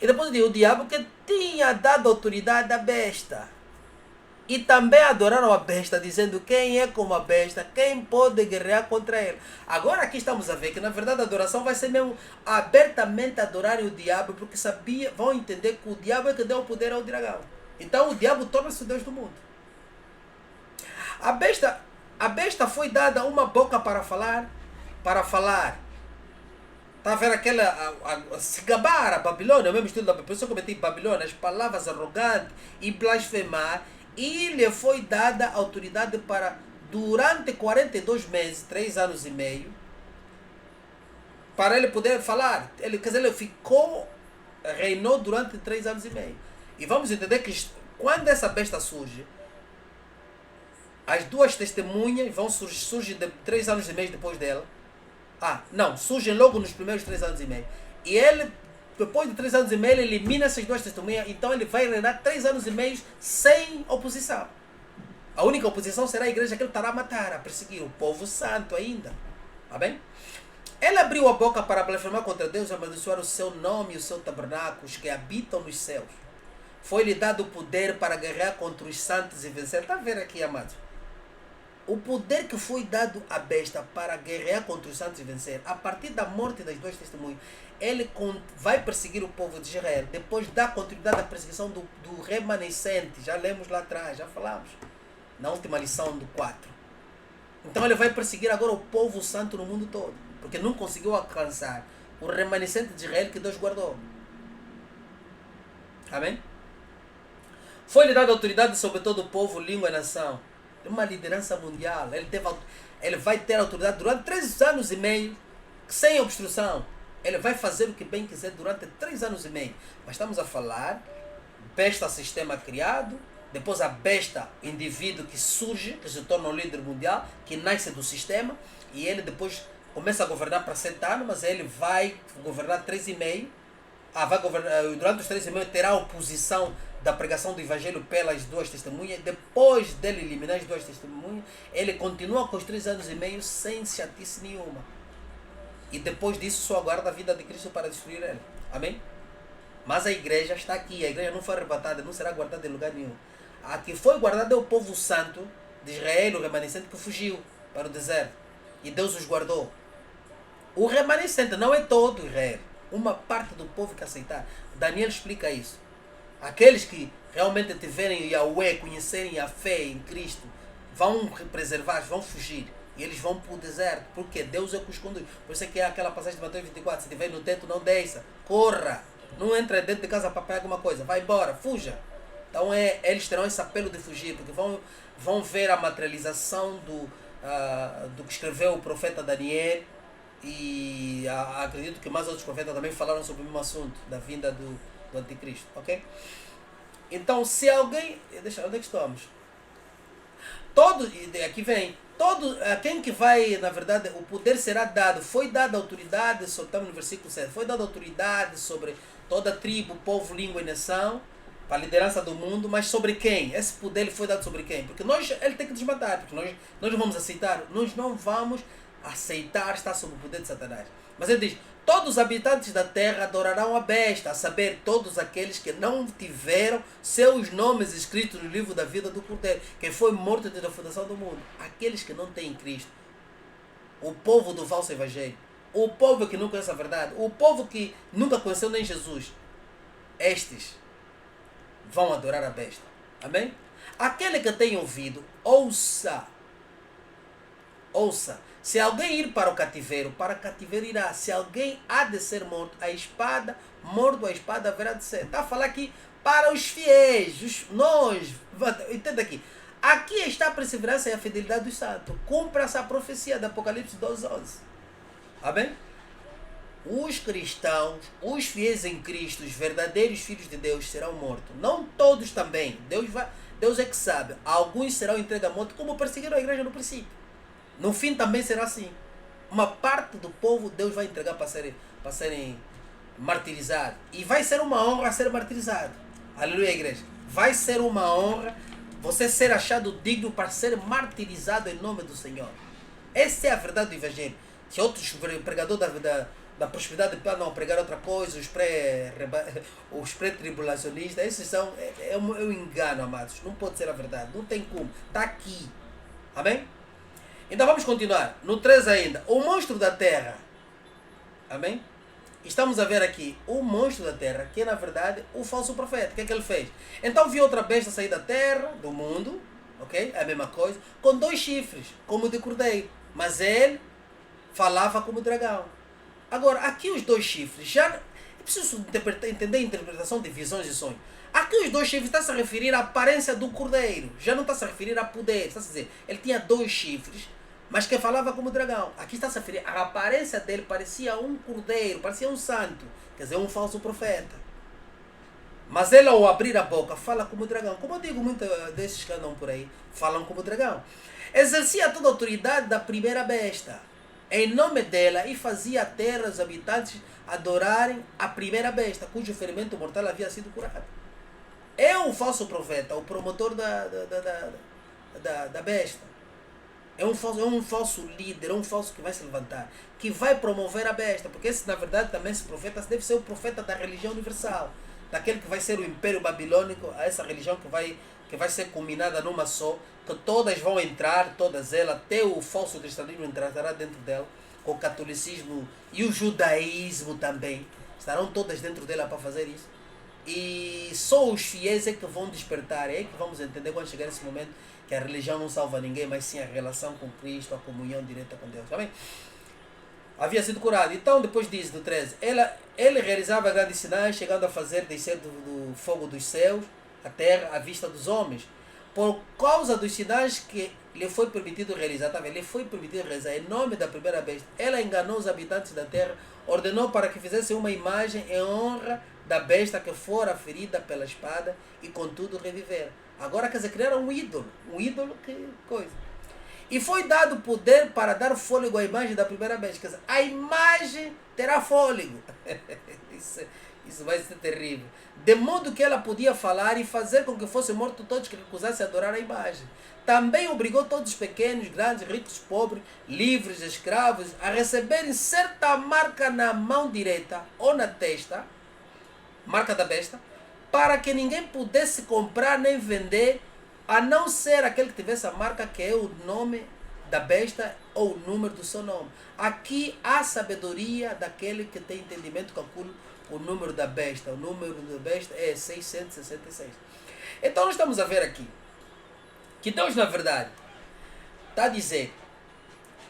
E depois diz o diabo que tinha dado autoridade à besta. E também adoraram a besta, dizendo quem é como a besta, quem pode guerrear contra ele. Agora aqui estamos a ver que na verdade a adoração vai ser mesmo abertamente adorarem o diabo, porque vão entender que o diabo é que deu o poder ao dragão. Então o diabo torna-se o Deus do mundo. A besta foi dada uma boca para falar. Está a ver aquela, se gabar a Babilônia, o mesmo estilo da Babilônia, por isso eu comentei Babilônia, as palavras arrogantes e blasfemar, e lhe foi dada autoridade para, durante 42 meses, 3 anos e meio, para ele poder falar. Quer dizer, ele reinou durante 3 anos e meio. E vamos entender que quando essa besta surge, as duas testemunhas surgem 3 anos e meio depois dela. Surgem logo nos primeiros 3 anos e meio. E ele, depois de 3 anos e meio, ele elimina essas duas testemunhas. Então ele vai reinar 3 anos e meio sem oposição. A única oposição será a igreja que ele estará a matar, a perseguir o povo santo ainda. Tá bem? Ele abriu a boca para blasfemar contra Deus e amaldiçoar o seu nome e o seu tabernáculo, os que habitam nos céus. Foi-lhe dado o poder para guerrear contra os santos e vencer. Está a ver aqui, amados? O poder que foi dado à besta para guerrear contra os santos e vencer, a partir da morte das duas testemunhas, ele vai perseguir o povo de Israel. Depois dá continuidade à perseguição do remanescente. Já lemos lá atrás, já falamos. Na última lição do 4. Então ele vai perseguir agora o povo santo no mundo todo. Porque não conseguiu alcançar o remanescente de Israel que Deus guardou. Amém? Foi-lhe dada autoridade sobre todo o povo, língua e nação. Uma liderança mundial. Ele vai ter autoridade durante 3 anos e meio, sem obstrução. Ele vai fazer o que bem quiser durante 3 anos e meio. Mas estamos a falar besta sistema criado, depois a besta indivíduo que surge, que se torna um líder mundial, que nasce do sistema, e ele depois começa a governar para 7 anos, mas ele vai governar 3,5. Vai governar, durante os 3,5 terá oposição da pregação do evangelho pelas 2 testemunhas. Depois dele eliminar as 2 testemunhas, ele continua com os 3,5 sem chatice nenhuma. E depois disso só aguarda a vida de Cristo para destruir ele. Amém? Mas a igreja está aqui, a igreja não foi arrebatada, não será guardada em lugar nenhum. A que foi guardada é o povo santo de Israel, o remanescente que fugiu para o deserto. E Deus os guardou. O remanescente não é todo Israel. Uma parte do povo que aceitar. Daniel explica isso. Aqueles que realmente tiverem Yahweh, conhecerem a fé em Cristo, vão preservar, vão fugir. E eles vão para o deserto. Porque Deus é que os conduz. Por isso é que é aquela passagem de Mateus 24. Se estiver no teto, não desça. Corra. Não entra dentro de casa para pegar alguma coisa. Vai embora. Fuja. Então eles terão esse apelo de fugir. Porque vão ver a materialização do que escreveu o profeta Daniel. E acredito que mais outros profetas também falaram sobre o mesmo assunto. Da vinda do anticristo. Ok? Então se alguém... onde é que estamos? Aqui vem... quem que vai, na verdade, o poder será dado. Foi dada autoridade, estamos no versículo 7, foi dada autoridade sobre toda tribo, povo, língua e nação, para a liderança do mundo, mas sobre quem? Esse poder ele foi dado sobre quem? Porque ele tem que desmatar, porque nós não vamos aceitar, nós não vamos aceitar estar sob o poder de Satanás. Mas ele diz, todos os habitantes da terra adorarão a besta, a saber, todos aqueles que não tiveram seus nomes escritos no livro da vida do Cordeiro, que foi morto desde a fundação do mundo. Aqueles que não têm Cristo, o povo do falso evangelho, o povo que não conhece a verdade, o povo que nunca conheceu nem Jesus, estes vão adorar a besta. Amém? Aquele que tem ouvido, ouça. Ouça. Se alguém ir para o cativeiro irá. Se alguém há de ser morto, morto a espada haverá de ser. Está a falar aqui para os fiéis, nós. Entenda aqui. Aqui está a perseverança e a fidelidade dos santos. Cumpra essa profecia de Apocalipse 12:11. Amém? Os cristãos, os fiéis em Cristo, os verdadeiros filhos de Deus serão mortos. Não todos também. Deus é que sabe. Alguns serão entregues à morte, como perseguiram a igreja no princípio. No fim também será assim. Uma parte do povo Deus vai entregar para serem martirizados. E vai ser uma honra ser martirizado. Aleluia, igreja. Vai ser uma honra você ser achado digno para ser martirizado em nome do Senhor. Essa é a verdade do evangelho. Se outros pregadores da prosperidade não pregar outra coisa, os pré-tribulacionistas, esses são um engano, amados. Não pode ser a verdade. Não tem como. Está aqui. Amém? Então vamos continuar. No 3 ainda. O monstro da terra. Amém? Estamos a ver aqui o monstro da terra, que é na verdade o falso profeta. O que é que ele fez? Então viu outra besta sair da terra, do mundo. Ok? É a mesma coisa. Com 2 chifres, como de cordeiro. Mas ele falava como dragão. Agora, aqui os 2 chifres. Já é preciso entender a interpretação de visões e sonhos. Aqui os 2 chifres está-se a referir à aparência do cordeiro. Já não está-se a referir a poder. Está-se a dizer, ele tinha 2 chifres, mas que falava como dragão. Aqui está-se a referir, a aparência dele parecia um cordeiro, parecia um santo. Quer dizer, um falso profeta. Mas ele ao abrir a boca fala como dragão. Como eu digo, muitos desses que andam por aí falam como dragão. Exercia toda a autoridade da primeira besta. Em nome dela, e fazia a terra os habitantes adorarem a primeira besta, cujo ferimento mortal havia sido curado. É o falso profeta, o promotor da besta. É um falso líder, é um falso que vai se levantar, que vai promover a besta, porque esse, na verdade, também esse profeta deve ser o profeta da religião universal, daquele que vai ser o império babilônico, essa religião que vai ser culminada numa só, que todas vão entrar, todas elas, até o falso cristianismo entrará dentro dela, com o catolicismo e o judaísmo também, estarão todas dentro dela para fazer isso. E só os fiéis é que vão despertar, é que vamos entender quando chegar esse momento que a religião não salva ninguém, mas sim a relação com Cristo, a comunhão direta com Deus. Tá bem? Havia sido curado. Então, depois disso, do 13, ele realizava grandes sinais, chegando a fazer descer do fogo dos céus, a terra, à vista dos homens. Por causa dos sinais que lhe foi permitido realizar, tá vendo? Lhe foi permitido realizar em nome da primeira besta. Ela enganou os habitantes da terra, ordenou para que fizessem uma imagem em honra da besta que fora ferida pela espada e contudo reviver. Agora, quer dizer, criaram um ídolo que coisa. E foi dado poder para dar fôlego à imagem da primeira besta. Quer dizer, a imagem terá fôlego. Isso vai ser terrível. De modo que ela podia falar e fazer com que fossem mortos todos que recusassem adorar a imagem. Também obrigou todos os pequenos, grandes, ricos, pobres, livres, escravos, a receberem certa marca na mão direita ou na testa, marca da besta, para que ninguém pudesse comprar nem vender, a não ser aquele que tivesse a marca, que é o nome da besta ou o número do seu nome. Aqui há sabedoria daquele que tem entendimento, calcula o número da besta. O número da besta é 666. Então nós estamos a ver aqui que Deus, na verdade, está a dizer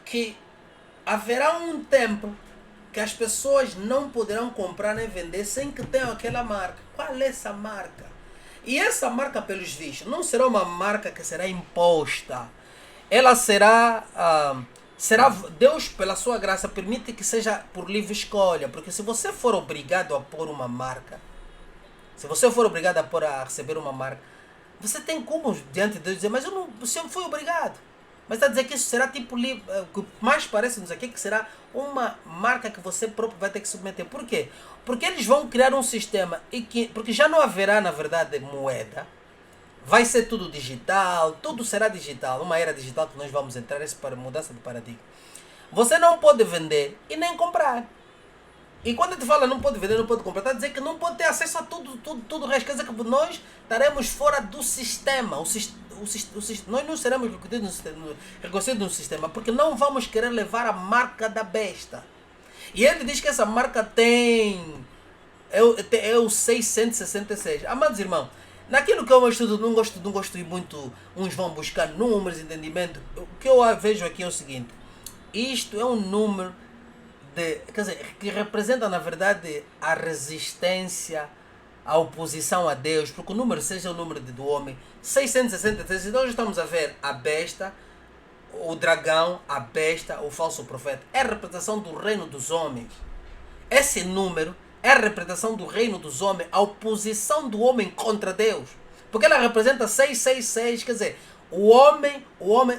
que haverá um tempo que as pessoas não poderão comprar nem vender sem que tenham aquela marca. Qual é essa marca? E essa marca, pelos vistos, não será uma marca que será imposta. Ela será... Deus, pela sua graça, permite que seja por livre escolha. Porque se você for obrigado a pôr uma marca, se você for obrigado a receber uma marca, você tem como diante de Deus dizer, mas o senhor foi obrigado. Mas está a dizer que isso será tipo livre, o que mais parece-nos aqui que será uma marca que você próprio vai ter que submeter. Por quê? Porque eles vão criar um sistema, porque já não haverá, na verdade, moeda. Vai ser tudo digital, tudo será digital. Uma era digital que nós vamos entrar, essa mudança de paradigma. Você não pode vender e nem comprar. E quando ele fala não pode vender, não pode comprar, está a dizer que não pode ter acesso a tudo o resto. Quer dizer que nós estaremos fora do sistema. Nós não seremos reconhecidos no sistema, porque não vamos querer levar a marca da besta. E ele diz que essa marca é o 666. Amados irmãos, naquilo que eu estudo, não gosto de muito, uns vão buscar números, entendimento. O que eu vejo aqui é o seguinte: isto é um número quer dizer, que representa, na verdade, a resistência, a oposição a Deus, porque o número 6 é o número do homem. 666, então já estamos a ver a besta, o dragão, a besta, o falso profeta. É a representação do reino dos homens. Esse número é a representação do reino dos homens, a oposição do homem contra Deus. Porque ela representa 666, quer dizer, o homem,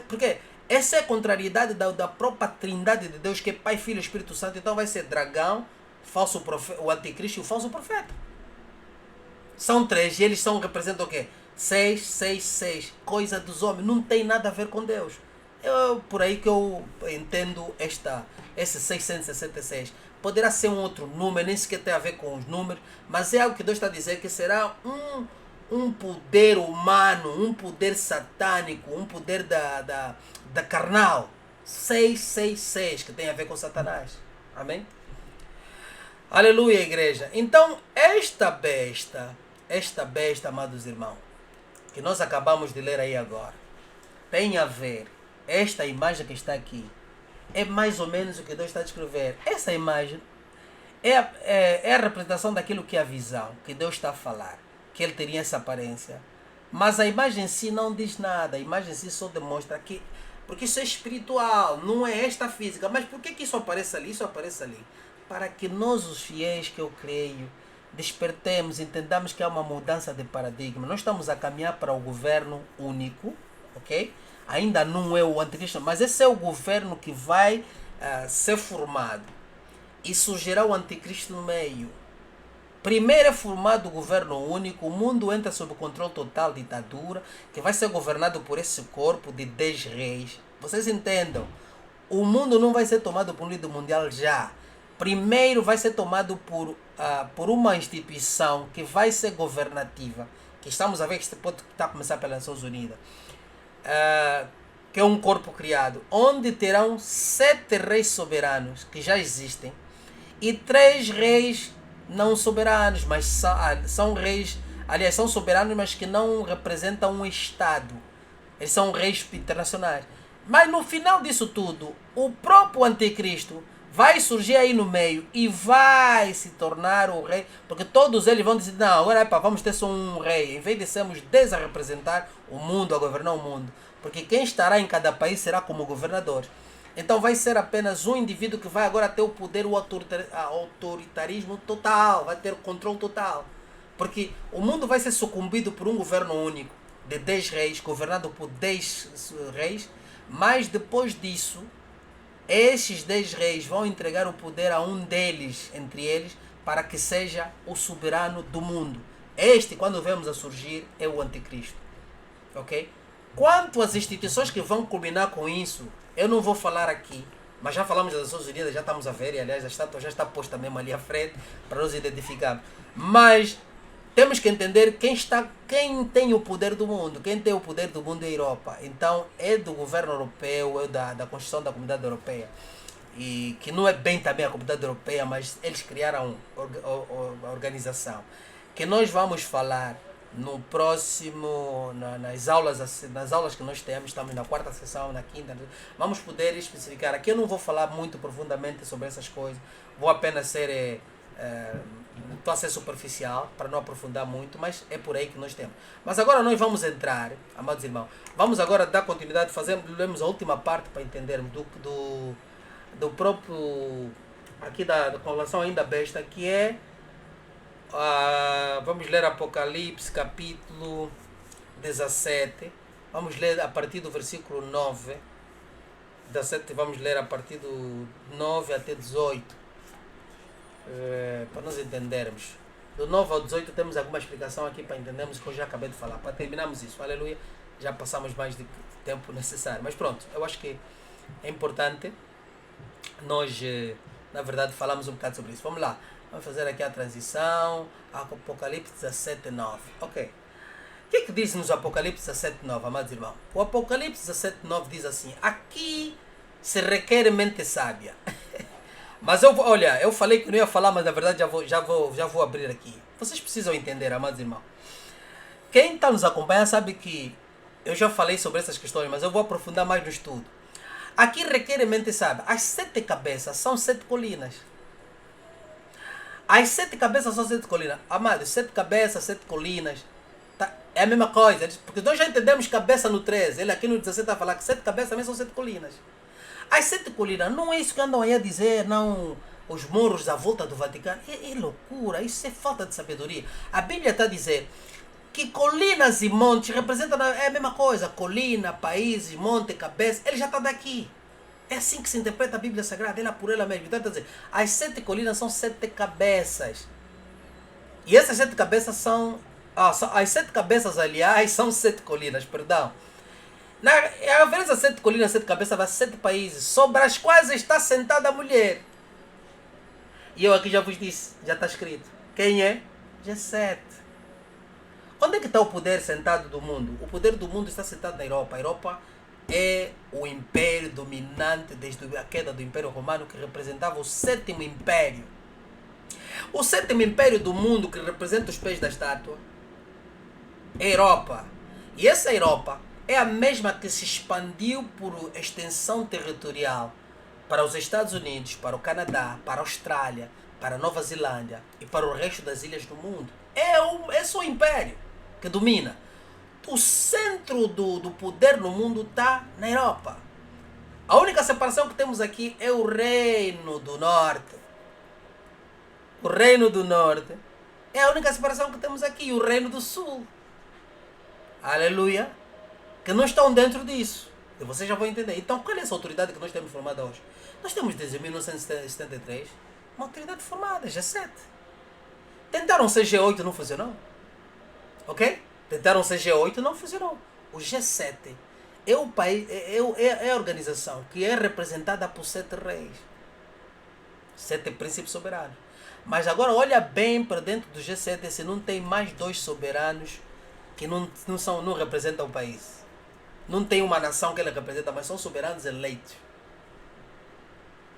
porque essa é a contrariedade da própria trindade de Deus, que é Pai, Filho e Espírito Santo. Então vai ser dragão, falso profeta, o anticristo e o falso profeta. São três e eles representam o quê? 666, coisa dos homens, não tem nada a ver com Deus. Por aí que eu entendo esse 666. Poderá ser um outro número, nem sequer tem a ver com os números, mas é algo que Deus está a dizer que será um poder humano, um poder satânico, um poder da carnal. 666, que tem a ver com Satanás. Amém? Aleluia, igreja. Então, esta besta, amados irmãos, que nós acabamos de ler aí agora, tem a ver, esta imagem que está aqui, é mais ou menos o que Deus está a descrever. Essa imagem é a representação daquilo que é a visão, que Deus está a falar, que ele teria essa aparência. Mas a imagem em si não diz nada, a imagem em si só demonstra que, porque isso é espiritual, não é esta física. Mas por que isso aparece ali, isso aparece ali? Para que nós, os fiéis, que eu creio, despertemos, entendamos que há uma mudança de paradigma. Nós estamos a caminhar para o governo único, ok? Ainda não é o anticristo, mas esse é o governo que vai ser formado. E surgirá o anticristo no meio. Primeiro é formado o governo único, o mundo entra sob controle total, ditadura, que vai ser governado por esse corpo de 10 reis. Vocês entendam? O mundo não vai ser tomado por um líder mundial já. Primeiro vai ser tomado por uma instituição que vai ser governativa, que estamos a ver que pode estar a começar pelas Nações Unidas, que é um corpo criado, onde terão 7 reis soberanos, que já existem, e 3 reis não soberanos, mas são reis, aliás, são soberanos, mas que não representam um Estado. Eles são reis internacionais. Mas no final disso tudo, o próprio anticristo vai surgir aí no meio e vai se tornar o rei, porque todos eles vão dizer, não, agora vamos ter só um rei, em vez de sermos 10 a representar o mundo, a governar o mundo, porque quem estará em cada país será como governador. Então vai ser apenas um indivíduo que vai agora ter o poder, o autoritarismo total, vai ter o controle total. Porque o mundo vai ser sucumbido por um governo único, de 10 reis, governado por 10 reis, mas depois disso, esses 10 reis vão entregar o poder a um deles, entre eles, para que seja o soberano do mundo. Este, quando vemos a surgir, é o anticristo. Ok? Quanto às instituições que vão culminar com isso, eu não vou falar aqui, mas já falamos das Nações Unidas, já estamos a ver, e aliás a estátua já está posta mesmo ali à frente, para nos identificarmos. Mas temos que entender quem tem o poder do mundo. Quem tem o poder do mundo é a Europa. Então é do governo europeu, é da Constituição da Comunidade Europeia. E que não é bem também a Comunidade Europeia, mas eles criaram a organização. Que nós vamos falar no próximo, nas aulas que nós temos, estamos na quarta sessão, na quinta, vamos poder especificar. Aqui eu não vou falar muito profundamente sobre essas coisas, vou apenas estou a ser superficial, para não aprofundar muito, mas é por aí que nós temos. Mas agora nós vamos entrar, amados irmãos, vamos agora dar continuidade, lemos a última parte para entendermos do próprio, aqui com relação ainda besta, que é, vamos ler Apocalipse capítulo 17, vamos ler a partir do versículo 9, 17, vamos ler a partir do 9 até 18, para nós entendermos. Do 9 ao 18 temos alguma explicação aqui para entendermos o que eu já acabei de falar, para terminarmos isso, aleluia, já passamos mais do tempo necessário, mas pronto, eu acho que é importante nós, na verdade, falamos um bocado sobre isso. Vamos lá. Vamos fazer aqui a transição. Apocalipse 17, 9. Ok. O que diz nos Apocalipse 17, 9, amados irmãos? O Apocalipse 17, 9 diz assim: aqui se requer mente sábia. Mas eu falei que não ia falar, mas na verdade já vou abrir aqui. Vocês precisam entender, amados irmãos. Quem está nos acompanhando sabe que eu já falei sobre essas questões, mas eu vou aprofundar mais no estudo. Aqui requer mente sábia. As 7 cabeças são 7 colinas. As 7 cabeças são 7 colinas. Amados, 7 cabeças, 7 colinas. Tá? É a mesma coisa. Porque nós já entendemos cabeça no 13. Ele aqui no 17 está a falar que 7 cabeças também são 7 colinas. As 7 colinas, não é isso que andam aí a dizer, não. Os morros à volta do Vaticano. É loucura, isso é falta de sabedoria. A Bíblia está a dizer que colinas e montes representam é a mesma coisa. Colina, países, monte, cabeça. Ele já está daqui. É assim que se interpreta a Bíblia Sagrada. Ela por ela mesma. Então, está a dizer, as 7 colinas são 7 cabeças. E essas 7 cabeças são... as 7 cabeças, aliás, são 7 colinas, perdão. Ao invés das 7 colinas, 7 cabeças, vai 7 países, sobre as quais está sentada a mulher. E eu aqui já vos disse, já está escrito. Quem é? G7. Onde é que está o poder sentado do mundo? O poder do mundo está sentado na Europa. A Europa é o império dominante desde a queda do Império Romano, que representava o 7º império. O 7º império do mundo, que representa os pés da estátua, é a Europa. E essa Europa é a mesma que se expandiu por extensão territorial para os Estados Unidos, para o Canadá, para a Austrália, para a Nova Zelândia e para o resto das ilhas do mundo. É só o império que domina. O centro do poder no mundo está na Europa. A única separação que temos aqui é o Reino do Norte. O Reino do Norte é a única separação que temos aqui. O Reino do Sul. Aleluia. Que não estão dentro disso. E vocês já vão entender. Então, qual é essa autoridade que nós temos formada hoje? Nós temos desde 1973 uma autoridade formada, G7. Tentaram ser G8, não funcionou. Ok? Tentaram ser G8, não funcionou. O G7 é o país, é a organização que é representada por 7 reis. 7 príncipes soberanos. Mas agora olha bem para dentro do G7 se não tem mais 2 soberanos que não representam o país. Não tem uma nação que ele representa, mas são soberanos eleitos.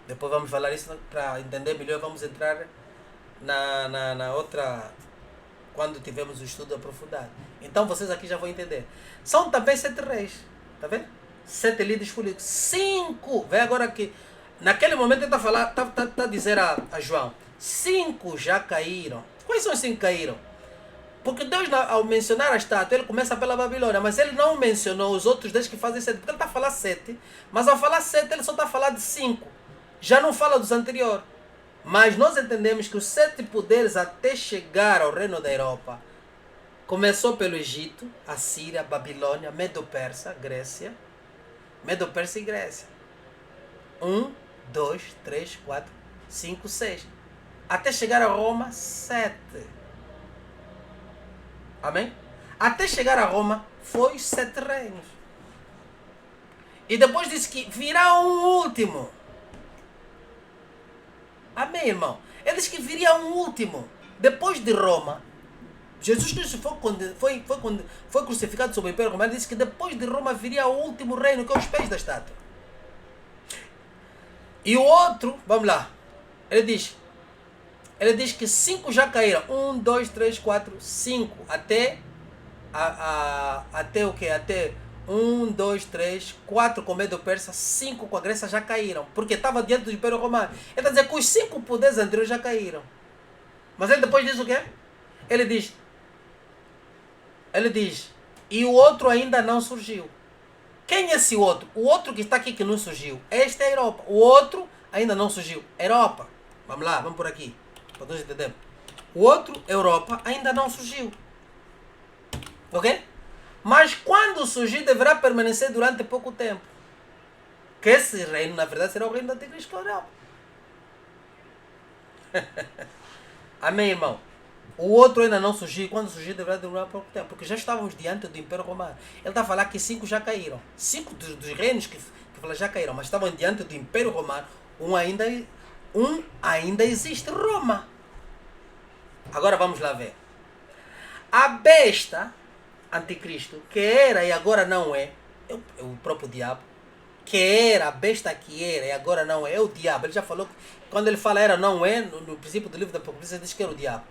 Depois vamos falar isso para entender melhor. Vamos entrar na outra, quando tivermos o estudo aprofundado. Então vocês aqui já vão entender. São também 7 reis. Está vendo? 7 líderes políticos. 5. Vê agora que naquele momento ele está a dizer a João: 5 já caíram. Quais são os 5 que caíram? Porque Deus, ao mencionar a estátua, ele começa pela Babilônia, mas ele não mencionou os outros 10 que fazem 7, porque ele está a falar 7, mas ao falar 7 ele só está a falar de 5. Já não fala dos anteriores. Mas nós entendemos que os 7 poderes até chegar ao reino da Europa começou pelo Egito, Assíria, Babilônia, Medo-Persa, Grécia. Medo-Persa e Grécia. 1, 2, 3, 4, 5, 6. Até chegar a Roma, 7. Amém? Até chegar a Roma, foi 7 reinos. E depois disse que virá um último. Amém, irmão? Ele disse que viria um último. Depois de Roma, Jesus Cristo foi crucificado sob o Império Romano. Ele disse que depois de Roma viria o último reino, que é os pés da estátua. E o outro, vamos lá. Ele diz que 5 já caíram. 1, 2, 3, 4, 5. Até o quê? Até 1, 2, 3, 4 com Medo-Persa, 5 com a Grécia já caíram. Porque estava diante do Império Romano. Ele está dizendo que os 5 poderes anteriores já caíram. Mas ele depois diz o quê? Ele diz, e o outro ainda não surgiu. Quem é esse outro? O outro que está aqui que não surgiu. Esta é a Europa. O outro ainda não surgiu. Europa. Vamos lá, vamos por aqui. Para todos entendermos. O outro, Europa, ainda não surgiu. Ok? Mas quando surgir, deverá permanecer durante pouco tempo. Que esse reino, na verdade, será o reino do Anticristo, que é a Europa. Amém, irmão? O outro ainda não surgiu. Quando surgir, deverá durar pouco tempo. Porque já estávamos diante do Império Romano. Ele está a falar que 5 já caíram. 5 dos reinos que já caíram. Mas estavam diante do Império Romano. Um ainda existe. Roma. Agora vamos lá ver. A besta, Anticristo, que era e agora não é o próprio diabo. Que era, a besta que era e agora não é o diabo. Ele já falou que quando ele fala era não é, no princípio do livro da Apocalipse, ele diz que era o diabo.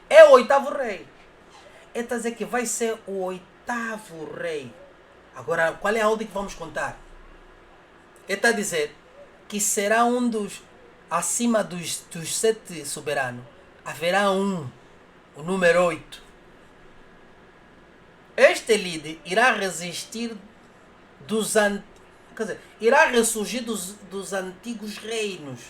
É o 8º rei. Ele está a dizer que vai ser o 8º rei. Agora, qual é a ordem que vamos contar? Ele está a dizer que será um dos, acima dos 7 soberanos, haverá um, o número 8. Este líder irá resistir irá ressurgir dos antigos reinos.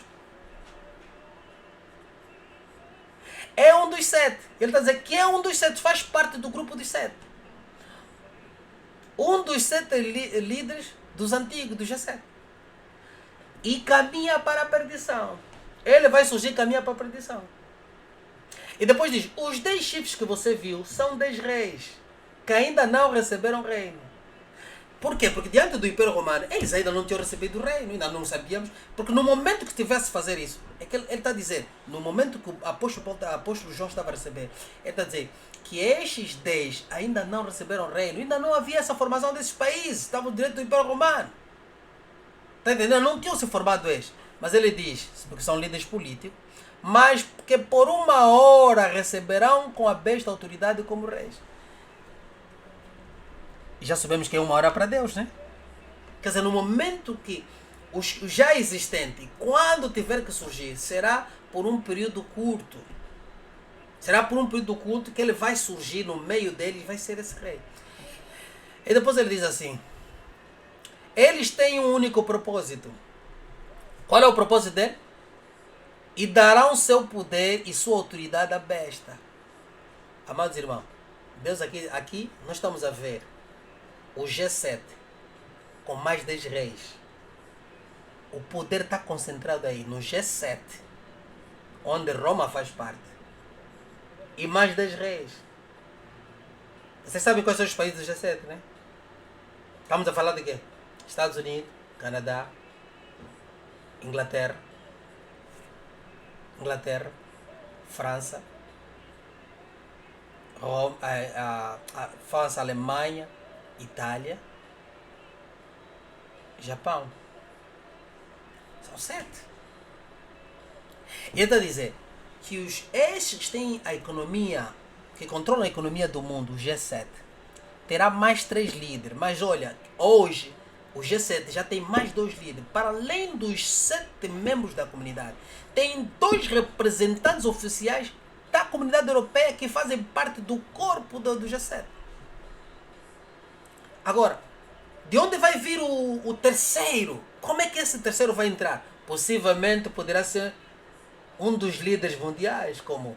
É um dos 7. Ele está a dizer que é um dos 7, faz parte do grupo dos 7. Um dos 7 líderes dos antigos, dos G7. E caminha para a perdição. Ele vai surgir e caminha para a perdição. E depois diz, os 10 chifres que você viu são 10 reis, que ainda não receberam reino. Por quê? Porque diante do Império Romano, eles ainda não tinham recebido o reino, ainda não sabíamos. Porque no momento que tivesse a fazer isso, é que ele está a dizer, no momento que o apóstolo João estava a receber, ele está a dizer que estes 10 ainda não receberam reino, ainda não havia essa formação desses países, estavam diante do Império Romano. Está entendendo? Não tinham se formado estes. Mas ele diz, porque são líderes políticos, mas que por uma hora receberão com a besta autoridade como reis. E já sabemos que é uma hora para Deus, né? Quer dizer, no momento que os já existente, quando tiver que surgir, será por um período curto. Será por um período curto que ele vai surgir no meio deles e vai ser esse rei. E depois ele diz assim, eles têm um único propósito. Qual é o propósito dele? E darão seu poder e sua autoridade à besta. Amados irmãos, Deus aqui nós estamos a ver o G7 com mais 10 reis. O poder está concentrado aí no G7, onde Roma faz parte. E mais 10 reis. Vocês sabem quais são os países do G7, né? Estamos a falar de quê? Estados Unidos, Canadá, Inglaterra, França, França, Alemanha, Itália, Japão. São 7. E ele está a dizer que estes que têm a economia, que controlam a economia do mundo, o G7, terá mais 3 líderes. Mas olha, hoje o G7 já tem mais 2 líderes. Para além dos 7 membros da comunidade, tem 2 representantes oficiais da comunidade europeia que fazem parte do corpo do G7. Agora, de onde vai vir o terceiro? Como é que esse terceiro vai entrar? Possivelmente poderá ser um dos líderes mundiais, como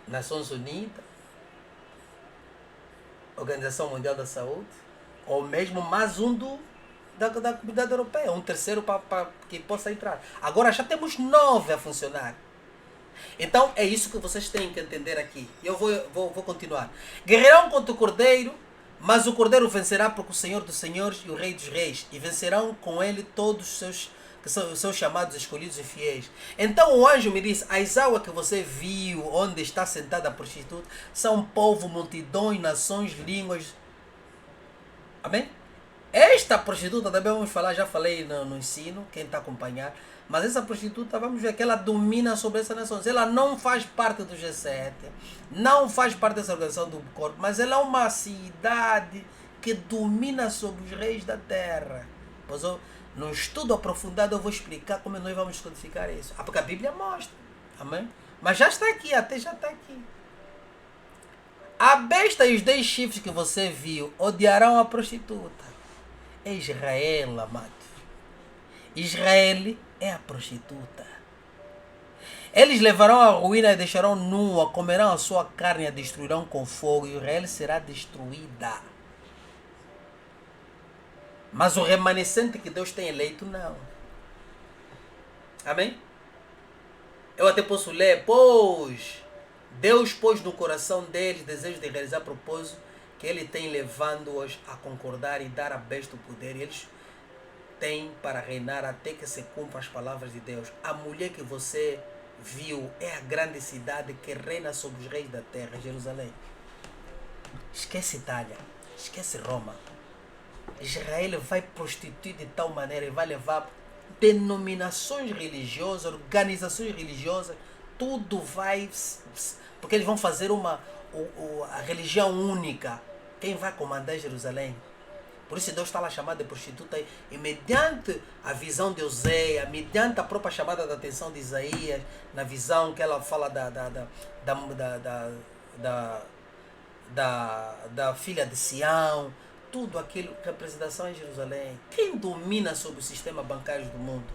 Nações Unidas, Organização Mundial da Saúde, ou mesmo mais um da comunidade europeia, um terceiro para que possa entrar. Agora já temos 9 a funcionar. Então é isso que vocês têm que entender aqui. Eu vou continuar. Guerreirão contra o Cordeiro, mas o Cordeiro vencerá porque o Senhor dos Senhores e o Rei dos Reis, e vencerão com ele todos os seus chamados, escolhidos e fiéis. Então o anjo me disse: as águas que você viu onde está sentada a prostituta são povo, multidões, nações, línguas. Amém? Esta prostituta também vamos falar, já falei no ensino, quem está a acompanhar, mas essa prostituta, vamos ver que ela domina sobre essas nações. Ela não faz parte do G7, não faz parte dessa organização do corpo, mas ela é uma cidade que domina sobre os reis da terra. Pois no estudo aprofundado eu vou explicar como nós vamos codificar isso. Porque a Bíblia mostra. Amém? Mas já está aqui, até já está aqui. A besta e os 10 chifres que você viu odiarão a prostituta. É Israel, amado. Israel é a prostituta. Eles levarão a ruína e deixarão nua, comerão a sua carne e a destruirão com fogo, e Israel será destruída. Mas o remanescente que Deus tem eleito, não. Amém? Eu até posso ler: pois Deus pôs no coração deles desejo de realizar propósito que Ele tem, levando-os a concordar e dar a besta o poder. E eles têm para reinar até que se cumpram as palavras de Deus. A mulher que você viu é a grande cidade que reina sobre os reis da terra, Jerusalém. Esquece Itália, esquece Roma. Israel vai prostituir de tal maneira e vai levar denominações religiosas, organizações religiosas, tudo vai, porque eles vão fazer a religião única. Quem vai comandar Jerusalém? Por isso Deus está lá chamado de prostituta, e mediante a visão de Oséias, mediante a própria chamada da atenção de Isaías, na visão que ela fala da filha de Sião, tudo aquilo, representação em Jerusalém. Quem domina sobre o sistema bancário do mundo?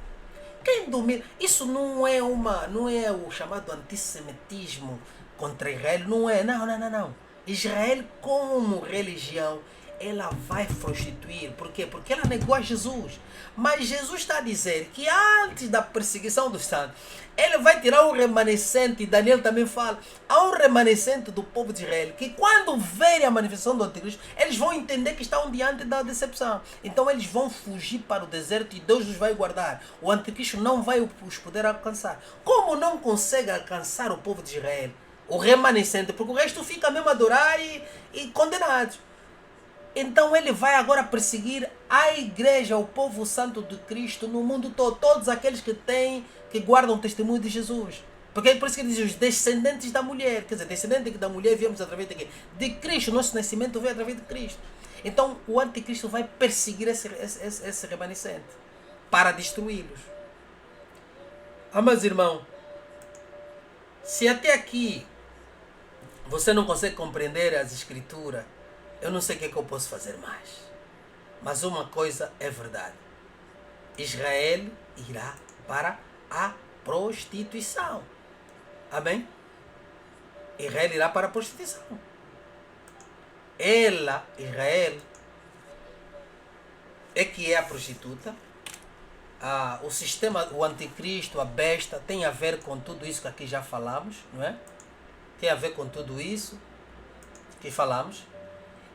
Quem domina? Isso não é o chamado antissemitismo contra Israel, não é, não. Israel como religião, ela vai prostituir. Por quê? Porque ela negou a Jesus. Mas Jesus está a dizer que antes da perseguição dos santos, Ele vai tirar um remanescente, e Daniel também fala, há um remanescente do povo de Israel, que quando verem a manifestação do anticristo, eles vão entender que estão diante da decepção. Então eles vão fugir para o deserto e Deus os vai guardar. O anticristo não vai os poder alcançar. Como não consegue alcançar o povo de Israel? O remanescente, porque o resto fica mesmo a adorar e condenados. Então ele vai agora perseguir a igreja, o povo santo de Cristo no mundo todo, todos aqueles que guardam o testemunho de Jesus. Porque é por isso que ele diz os descendentes da mulher, quer dizer, descendente da mulher viemos através de quê? De Cristo, nosso nascimento veio através de Cristo. Então o anticristo vai perseguir esse remanescente para destruí-los. Amados irmãos, se até aqui você não consegue compreender as escrituras, eu não sei o que eu posso fazer mais. Mas uma coisa é verdade. Israel irá para a prostituição. Amém? Israel irá para a prostituição. Israel, é que é a prostituta. O sistema, o anticristo, a besta, tem a ver com tudo isso que aqui já falamos, não é? Tem a ver com tudo isso que falamos.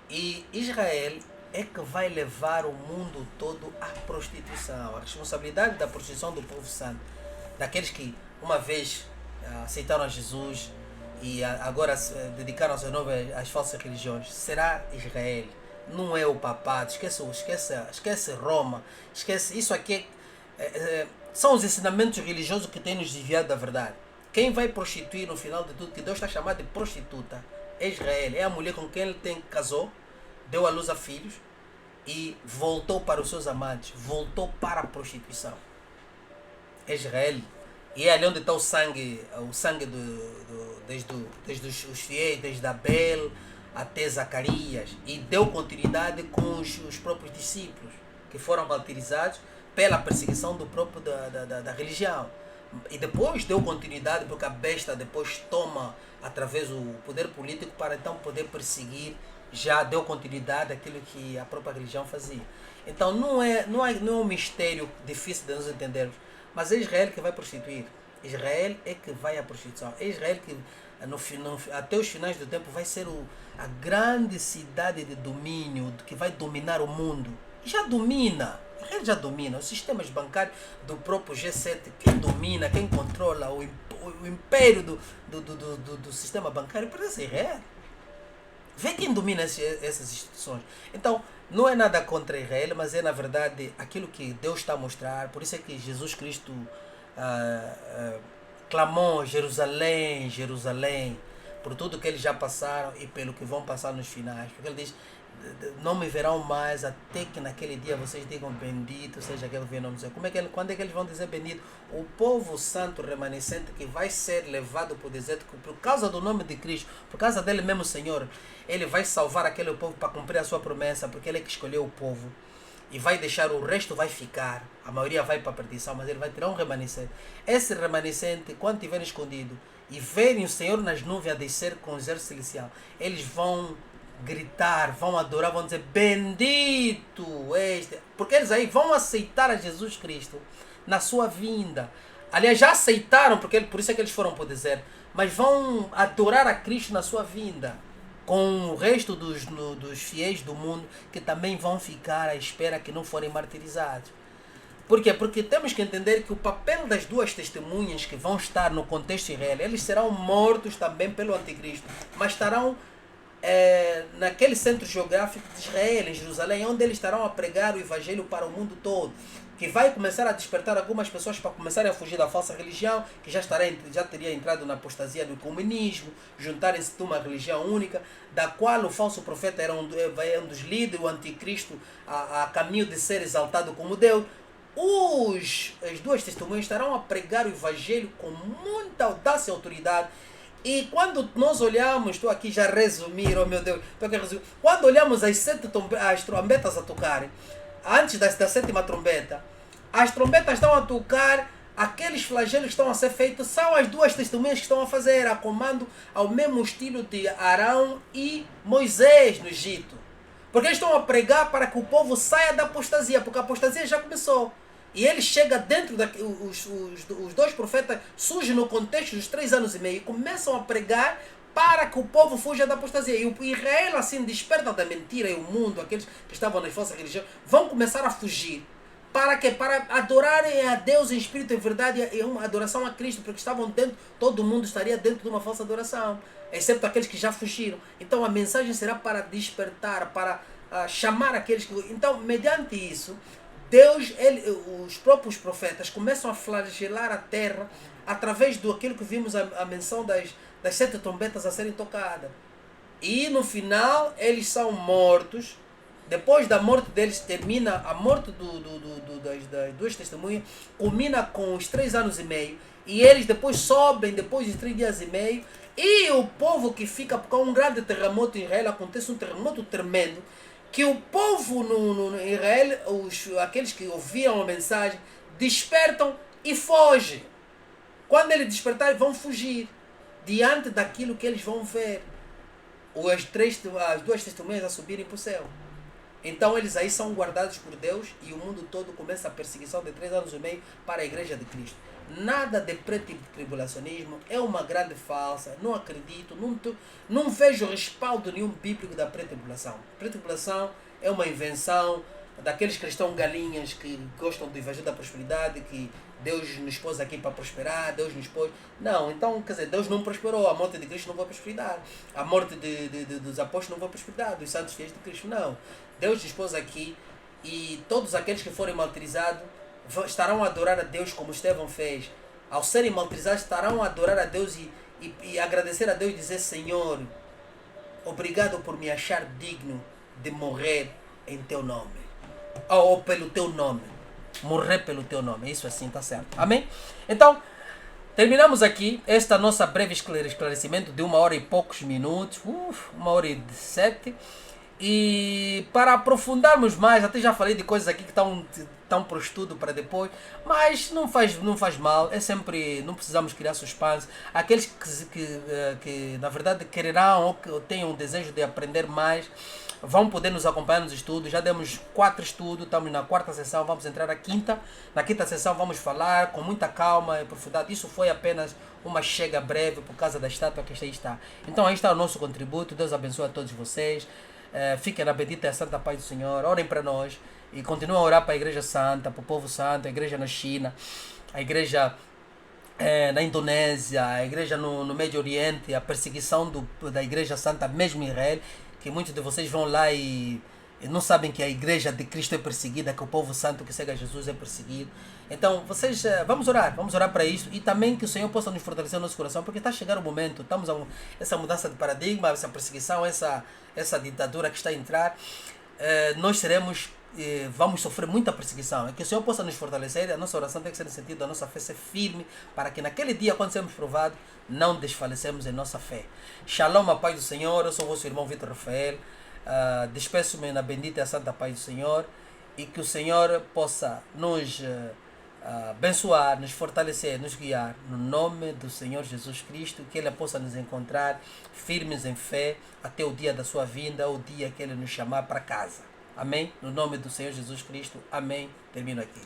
E Israel é que vai levar o mundo todo à prostituição. A responsabilidade da prostituição do povo santo, daqueles que uma vez aceitaram a Jesus e agora dedicaram-se às falsas religiões, será Israel. Não é o papado. Esquece Roma. Esquece isso aqui. São os ensinamentos religiosos que têm nos desviado da verdade. Quem vai prostituir no final de tudo, que Deus está chamado de prostituta, é Israel. É a mulher com quem ele casou, deu à luz a filhos e voltou para os seus amantes, voltou para a prostituição. É Israel. E é ali onde está o sangue desde os fiéis, desde Abel até Zacarias. E deu continuidade com os próprios discípulos, que foram martirizados pela perseguição do próprio da religião. E depois deu continuidade, porque a besta depois toma, através do poder político, para então poder perseguir, já deu continuidade àquilo que a própria religião fazia. Então não é um mistério difícil de nós entendermos, mas é Israel que vai prostituir. Israel é que vai à prostituição. É Israel que até os finais do tempo vai ser a grande cidade de domínio, que vai dominar o mundo. Já domina. Israel já domina. Os sistemas bancários do próprio G7, quem domina, quem controla o império do sistema bancário, parece Israel. Vê quem domina essas instituições. Então, não é nada contra Israel, mas é na verdade aquilo que Deus está a mostrar. Por isso é que Jesus Cristo clamou: Jerusalém, Jerusalém, por tudo que eles já passaram e pelo que vão passar nos finais. Porque ele diz: não me verão mais até que naquele dia vocês digam bendito seja aquele que vem no nome do Senhor. Quando é que eles vão dizer bendito? O povo santo remanescente que vai ser levado para o deserto por causa do nome de Cristo, por causa dele mesmo, Senhor. Ele vai salvar aquele povo para cumprir a sua promessa, porque ele é que escolheu o povo. E vai deixar o resto, vai ficar. A maioria vai para a perdição, mas ele vai tirar um remanescente. Esse remanescente, quando estiver escondido e verem o Senhor nas nuvens a descer com o exército celestial, eles vão gritar, vão adorar, vão dizer bendito este. Porque eles aí vão aceitar a Jesus Cristo na sua vinda. Aliás, já aceitaram, por isso é que eles foram para o deserto. Mas vão adorar a Cristo na sua vinda, com o resto dos fiéis do mundo, que também vão ficar à espera que não forem martirizados. Por quê? Porque temos que entender que o papel das duas testemunhas que vão estar no contexto Israel, eles serão mortos também pelo anticristo, mas estarão naquele centro geográfico de Israel, em Jerusalém, onde eles estarão a pregar o evangelho para o mundo todo, que vai começar a despertar algumas pessoas para começarem a fugir da falsa religião, que já teria entrado na apostasia do comunismo, juntarem-se de uma religião única, da qual o falso profeta era um dos líderes, o anticristo, a caminho de ser exaltado como Deus. As duas testemunhas estarão a pregar o evangelho com muita audácia e autoridade. E quando nós olhamos, estou aqui já a resumir, oh meu Deus, quando olhamos as trombetas a tocarem, antes da sétima trombeta, as trombetas estão a tocar, aqueles flagelos que estão a ser feitos são as duas testemunhas que estão a fazer a comando ao mesmo estilo de Arão e Moisés no Egito. Porque eles estão a pregar para que o povo saia da apostasia, porque a apostasia já começou. E ele chega dentro os dois profetas surgem no contexto dos 3 anos e meio e começam a pregar para que o povo fuja da apostasia. E o Israel assim desperta da mentira, e o mundo, aqueles que estavam nas falsas religiões, vão começar a fugir. Para quê? Para adorarem a Deus em espírito e verdade, e uma adoração a Cristo, porque estavam dentro, todo mundo estaria dentro de uma falsa adoração, exceto aqueles que já fugiram. Então a mensagem será para despertar, para chamar aqueles que... Então, mediante isso, Deus, os próprios profetas começam a flagelar a terra através daquilo que vimos a menção das 7 trombetas a serem tocadas. E no final eles são mortos. Depois da morte deles termina a morte das duas testemunhas, culmina com os 3 anos e meio. E eles depois sobem, depois de 3 dias e meio. E o povo que fica, com um grande terremoto em Israel, acontece um terremoto tremendo, que o povo no Israel, aqueles que ouviram a mensagem, despertam e fogem. Quando eles despertarem, vão fugir diante daquilo que eles vão ver. As duas testemunhas a subirem para o céu. Então eles aí são guardados por Deus e o mundo todo começa a perseguição de 3 anos e meio para a igreja de Cristo. Nada de pré-tribulacionismo, é uma grande falsa, não acredito, não vejo respaldo nenhum bíblico da pré-tribulação. Pré-tribulação é uma invenção daqueles cristãos galinhas que gostam do evangelho da prosperidade, que Deus nos pôs aqui para prosperar, Deus nos pôs... Não, então, quer dizer, Deus não prosperou, a morte de Cristo não foi prosperidade, a morte dos apóstolos não foi prosperidade, dos santos fiéis de Cristo, não. Deus nos pôs aqui e todos aqueles que forem martirizados estarão a adorar a Deus como Estevão fez. Ao serem martirizados, estarão a adorar a Deus e agradecer a Deus e dizer: Senhor, obrigado por me achar digno de morrer em teu nome. Ou pelo teu nome. Morrer pelo teu nome. Isso assim está certo. Amém? Então, Terminamos aqui esta nossa breve esclarecimento de 1 hora e poucos minutos, 1 hora e 17. E para aprofundarmos mais, até já falei de coisas aqui que estão para o estudo para depois, mas não faz mal, é sempre, não precisamos criar suspense. Aqueles que na verdade quererão ou tenham o desejo de aprender mais, vão poder nos acompanhar nos estudos. Já demos 4 estudos, estamos na 4ª sessão, vamos entrar na 5ª. Na 5ª sessão vamos falar com muita calma e profundidade. Isso foi apenas uma chega breve por causa da estátua que aí está. Então aí está o nosso contributo. Deus abençoe a todos vocês. Fiquem na bendita e santa paz do Senhor. Orem para nós e continuem a orar para a Igreja Santa, para o povo santo, a Igreja na China, a Igreja na Indonésia, a Igreja no Médio Oriente, a perseguição da Igreja Santa mesmo em Israel, que muitos de vocês vão lá e não sabem que a Igreja de Cristo é perseguida, que o povo santo que segue a Jesus é perseguido. Então, vocês, vamos orar para isso e também que o Senhor possa nos fortalecer no nosso coração, porque está a chegar o momento, estamos essa mudança de paradigma, essa perseguição, essa ditadura que está a entrar, nós vamos sofrer muita perseguição. Que o Senhor possa nos fortalecer. A nossa oração tem que ser no sentido da nossa fé ser firme, para que naquele dia, quando sermos provados, não desfalecemos em nossa fé. Shalom, a paz do Senhor. Eu sou o vosso irmão Vitor Rafael. Despeço-me na bendita e a santa paz do Senhor, e que o Senhor possa nos abençoar, nos fortalecer, nos guiar, no nome do Senhor Jesus Cristo, que Ele possa nos encontrar firmes em fé até o dia da sua vinda, o dia que Ele nos chamar para casa. Amém? No nome do Senhor Jesus Cristo. Amém. Termino aqui.